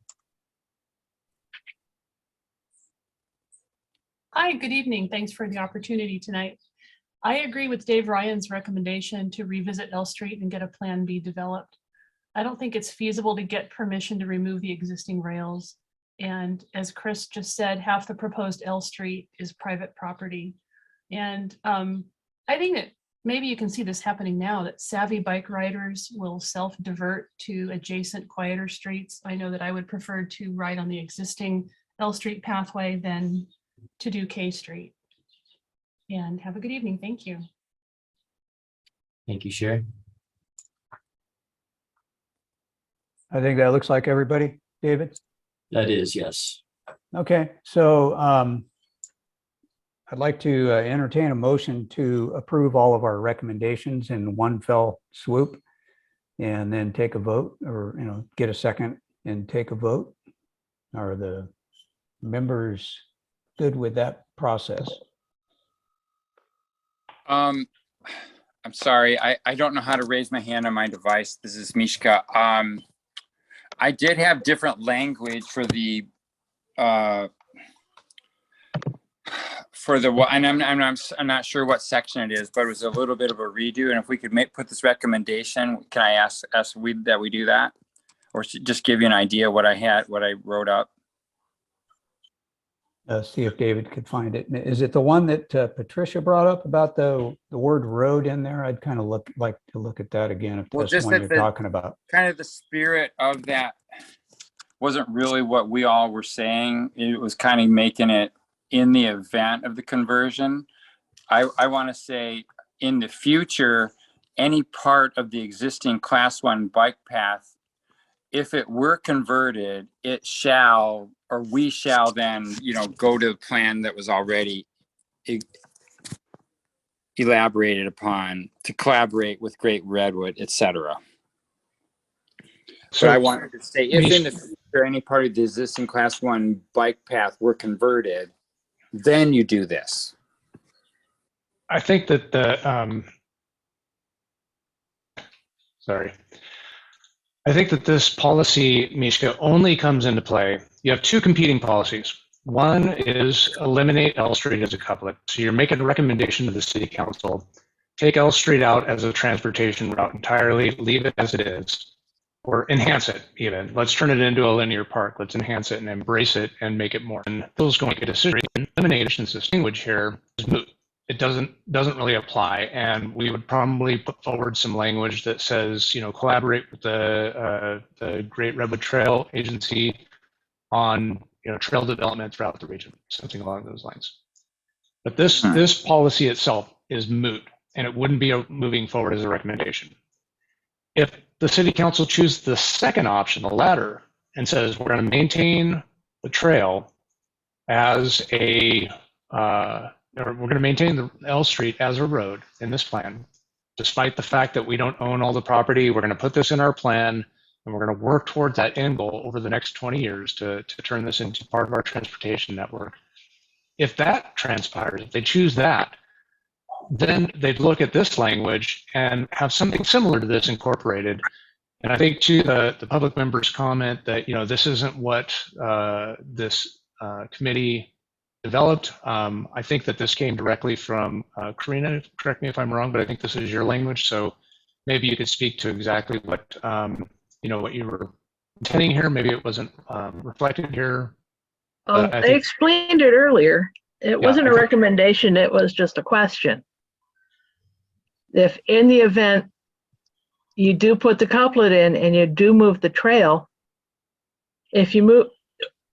Hi, good evening. Thanks for the opportunity tonight. I agree with Dave Ryan's recommendation to revisit L Street and get a Plan B developed. I don't think it's feasible to get permission to remove the existing rails. And as Chris just said, half the proposed L Street is private property. And I think that maybe you can see this happening now, that savvy bike riders will self-divert to adjacent quieter streets. I know that I would prefer to ride on the existing L Street pathway than to do K Street. And have a good evening. Thank you. Thank you, Sherry. I think that looks like everybody, David. That is, yes. Okay, so I'd like to entertain a motion to approve all of our recommendations in one fell swoop, and then take a vote, or get a second and take a vote. Are the members good with that process? I'm sorry, I don't know how to raise my hand on my device. This is Mishka. I did have different language for the and I'm not sure what section it is, but it was a little bit of a redo. And if we could put this recommendation, can I ask that we do that, or just give you an idea what I wrote up? See if David could find it. Is it the one that Patricia brought up about the word road in there? I'd kind of like to look at that again, if that's the one you're talking about. Kind of the spirit of that wasn't really what we all were saying. It was kind of making it in the event of the conversion. I want to say in the future, any part of the existing Class 1 bike path, if it were converted, it shall, or we shall then, go to the plan that was already elaborated upon to collaborate with Great Redwood, etc. So I wanted to say, if in the future any part of the existing Class 1 bike path were converted, then you do this. I think that I think that this policy, Mishka, only comes into play. You have two competing policies. One is eliminate L Street as a couplet. So you're making a recommendation to the city council, take L Street out as a transportation route entirely, leave it as it is, or enhance it even. Let's turn it into a linear park. Let's enhance it and embrace it and make it more. And those going to get a decision. Elimination of this language here is moot. It doesn't really apply, and we would probably put forward some language that says, collaborate with the Great Redwood Trail Agency on trail development throughout the region, something along those lines. But this policy itself is moot, and it wouldn't be moving forward as a recommendation. If the city council chooses the second option, the latter, and says we're going to maintain the trail as a or we're going to maintain the L Street as a road in this plan, despite the fact that we don't own all the property. We're going to put this in our plan, and we're going to work towards that end goal over the next 20 years to turn this into part of our transportation network. If that transpires, if they choose that, then they'd look at this language and have something similar to this incorporated. And I think to the public member's comment that, this isn't what this committee developed. I think that this came directly from Karina, correct me if I'm wrong, but I think this is your language. So maybe you could speak to exactly what, what you were intending here. Maybe it wasn't reflected here. I I think, explained it earlier. It wasn't a recommendation, it was just a question. If in the event you do put the couplet in and you do move the trail, if you move,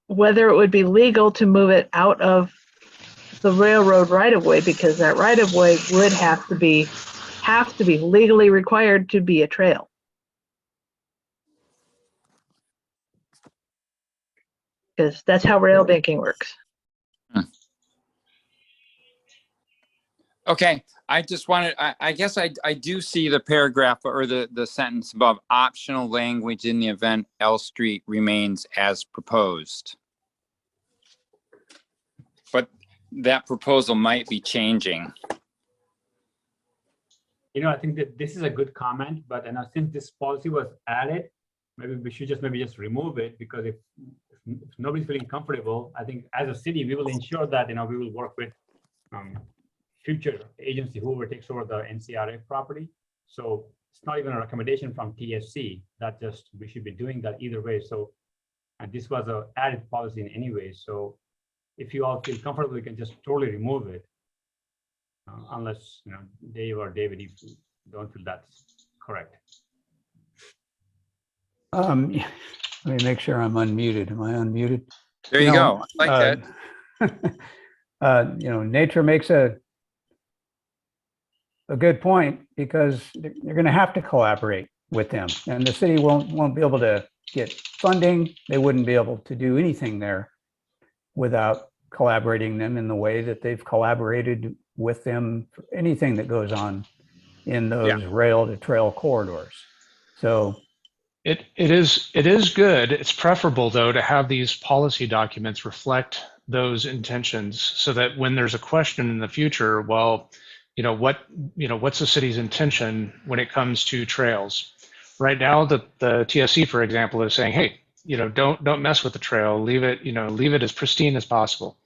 whether it would be legal to move it out of the railroad right-of-way, because that right-of-way would have to be legally required to be a trail. Because that's how rail banking works. Okay, I just wanted, I guess I do see the paragraph or the sentence above, optional language in the event L Street remains as proposed. But that proposal might be changing. I think that this is a good comment, but since this policy was added, maybe we should just remove it, because if nobody's feeling comfortable, I think as a city, we will ensure that, we will work with future agency, whoever takes over the NCRF property. So it's not even a recommendation from TSC, that just, we should be doing that either way. So, and this was a added policy in any way. So if you all feel comfortable, you can just totally remove it. Unless, Dave or David, if you don't feel that's correct. Let me make sure I'm unmuted. Am I unmuted? There you go. I like that. Nature makes a good point, because they're going to have to collaborate with them, and the city won't be able to get funding. They wouldn't be able to do anything there without collaborating them in the way that they've collaborated with them for anything that goes on in those rail to trail corridors. So it is good. It's preferable, though, to have these policy documents reflect those intentions, so that when there's a question in the future, well, what's the city's intention when it comes to trails? Right now, the TSC, for example, is saying, hey, don't mess with the trail. Leave it as pristine as possible.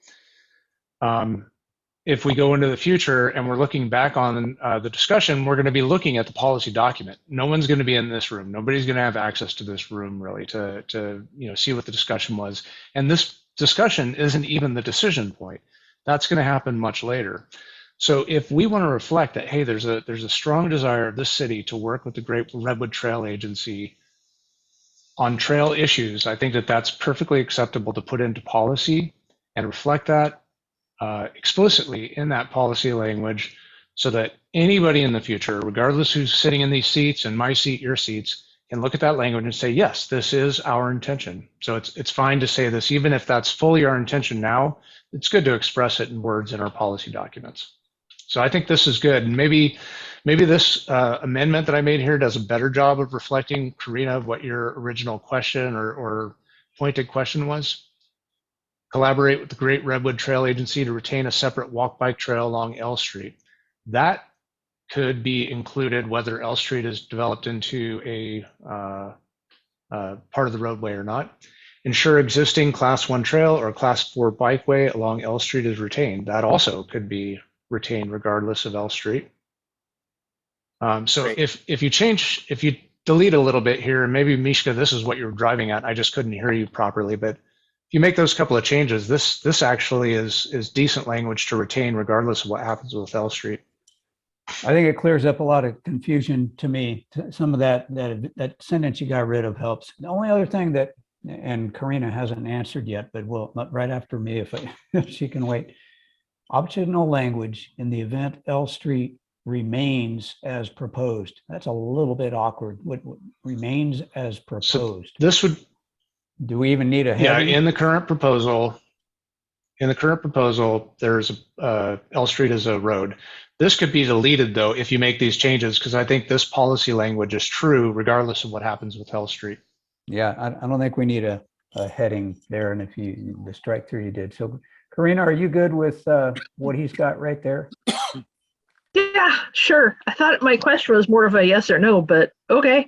If we go into the future and we're looking back on the discussion, we're going to be looking at the policy document. No one's going to be in this room. Nobody's going to have access to this room, really, to see what the discussion was. And this discussion isn't even the decision point. That's going to happen much later. So if we want to reflect that, hey, there's a strong desire of this city to work with the Great Redwood Trail Agency on trail issues, I think that that's perfectly acceptable to put into policy and reflect that explicitly in that policy language, so that anybody in the future, regardless who's sitting in these seats, and my seat, your seats, can look at that language and say, yes, this is our intention. So it's fine to say this, even if that's fully our intention now. It's good to express it in words in our policy documents. So I think this is good. And maybe this amendment that I made here does a better job of reflecting, Karina, of what your original question or pointed question was. Collaborate with the Great Redwood Trail Agency to retain a separate walk-bike trail along L Street. That could be included whether L Street is developed into a part of the roadway or not. Ensure existing Class 1 trail or Class 4 bikeway along L Street is retained. That also could be retained regardless of L Street. So if you delete a little bit here, and maybe Mishka, this is what you're driving at, I just couldn't hear you properly, but if you make those couple of changes, this actually is decent language to retain regardless of what happens with L Street. I think it clears up a lot of confusion to me. Some of that sentence you got rid of helps. The only other thing that, and Karina hasn't answered yet, but will right after me if she can wait. Optional language in the event L Street remains as proposed. That's a little bit awkward. What remains as proposed? So this would. Do we even need a heading? Yeah, in the current proposal, there's L Street as a road. This could be deleted, though, if you make these changes, because I think this policy language is true regardless of what happens with L Street. Yeah, I don't think we need a heading there. And if the strike through you did. So Karina, are you good with what he's got right there? Yeah, sure. I thought my question was more of a yes or no, but okay.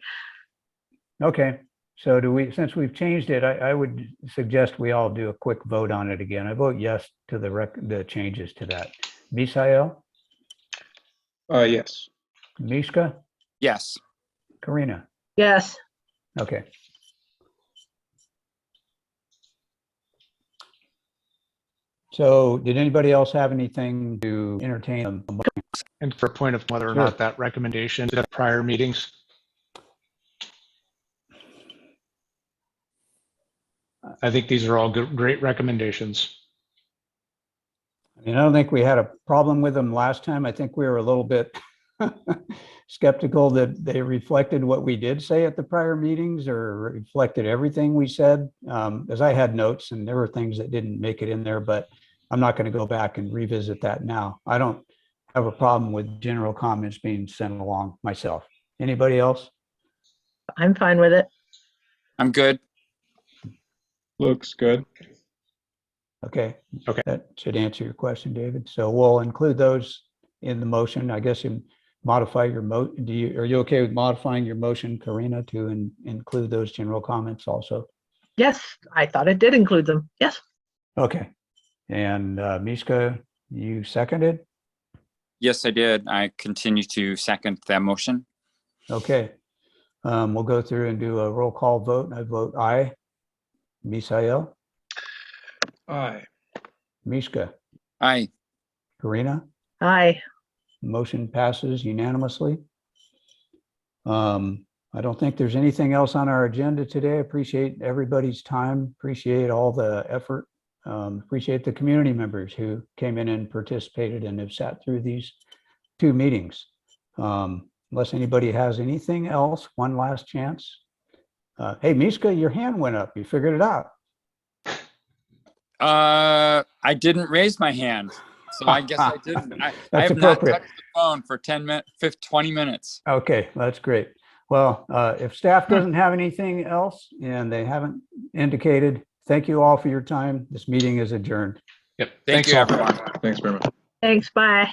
Okay. So since we've changed it, I would suggest we all do a quick vote on it again. I vote yes to the changes to that. Misael, Yes. Mishka, Yes. Karina. Yes. Okay. So did anybody else have anything to entertain? And for a point of whether or Sure. not that recommendation at prior meetings. I think these are all good, great recommendations. I mean, I don't think we had a problem with them last time. I think we were a little bit skeptical that they reflected what we did say at the prior meetings or reflected everything we said. As I had notes and there were things that didn't make it in there, but I'm not going to go back and revisit that now. I don't have a problem with general comments being sent along myself. Anybody else? I'm fine with it. I'm good. Looks good. Okay. Okay. That should answer your question, David. So we'll include those in the motion. I guess you modify your are you okay with modifying your motion, Karina, to include those general comments also? Yes, I thought it did include them. Yes. Okay. And Mishka, you seconded? Yes, I did. I continue to second that motion. Okay. We'll go through and do a roll call vote. I vote aye. Misael, Aye. Mishka, Aye. Karina, Aye. motion passes unanimously. I don't think there's anything else on our agenda today. I appreciate everybody's time. Appreciate all the effort. Appreciate the community members who came in and participated and have sat through these 2 meetings. Unless anybody has anything else, one last chance. Hey, Mishka, your hand went up. You figured it out. I didn't raise my hand, so I guess I didn't. I That's have not appropriate. touched the phone for 20 minutes. Okay, that's great. Well, if staff doesn't have anything else and they haven't indicated, thank you all for your time. This meeting is adjourned. Yep. Thank Thanks you, all. everyone. Thanks very much. Thanks. Bye.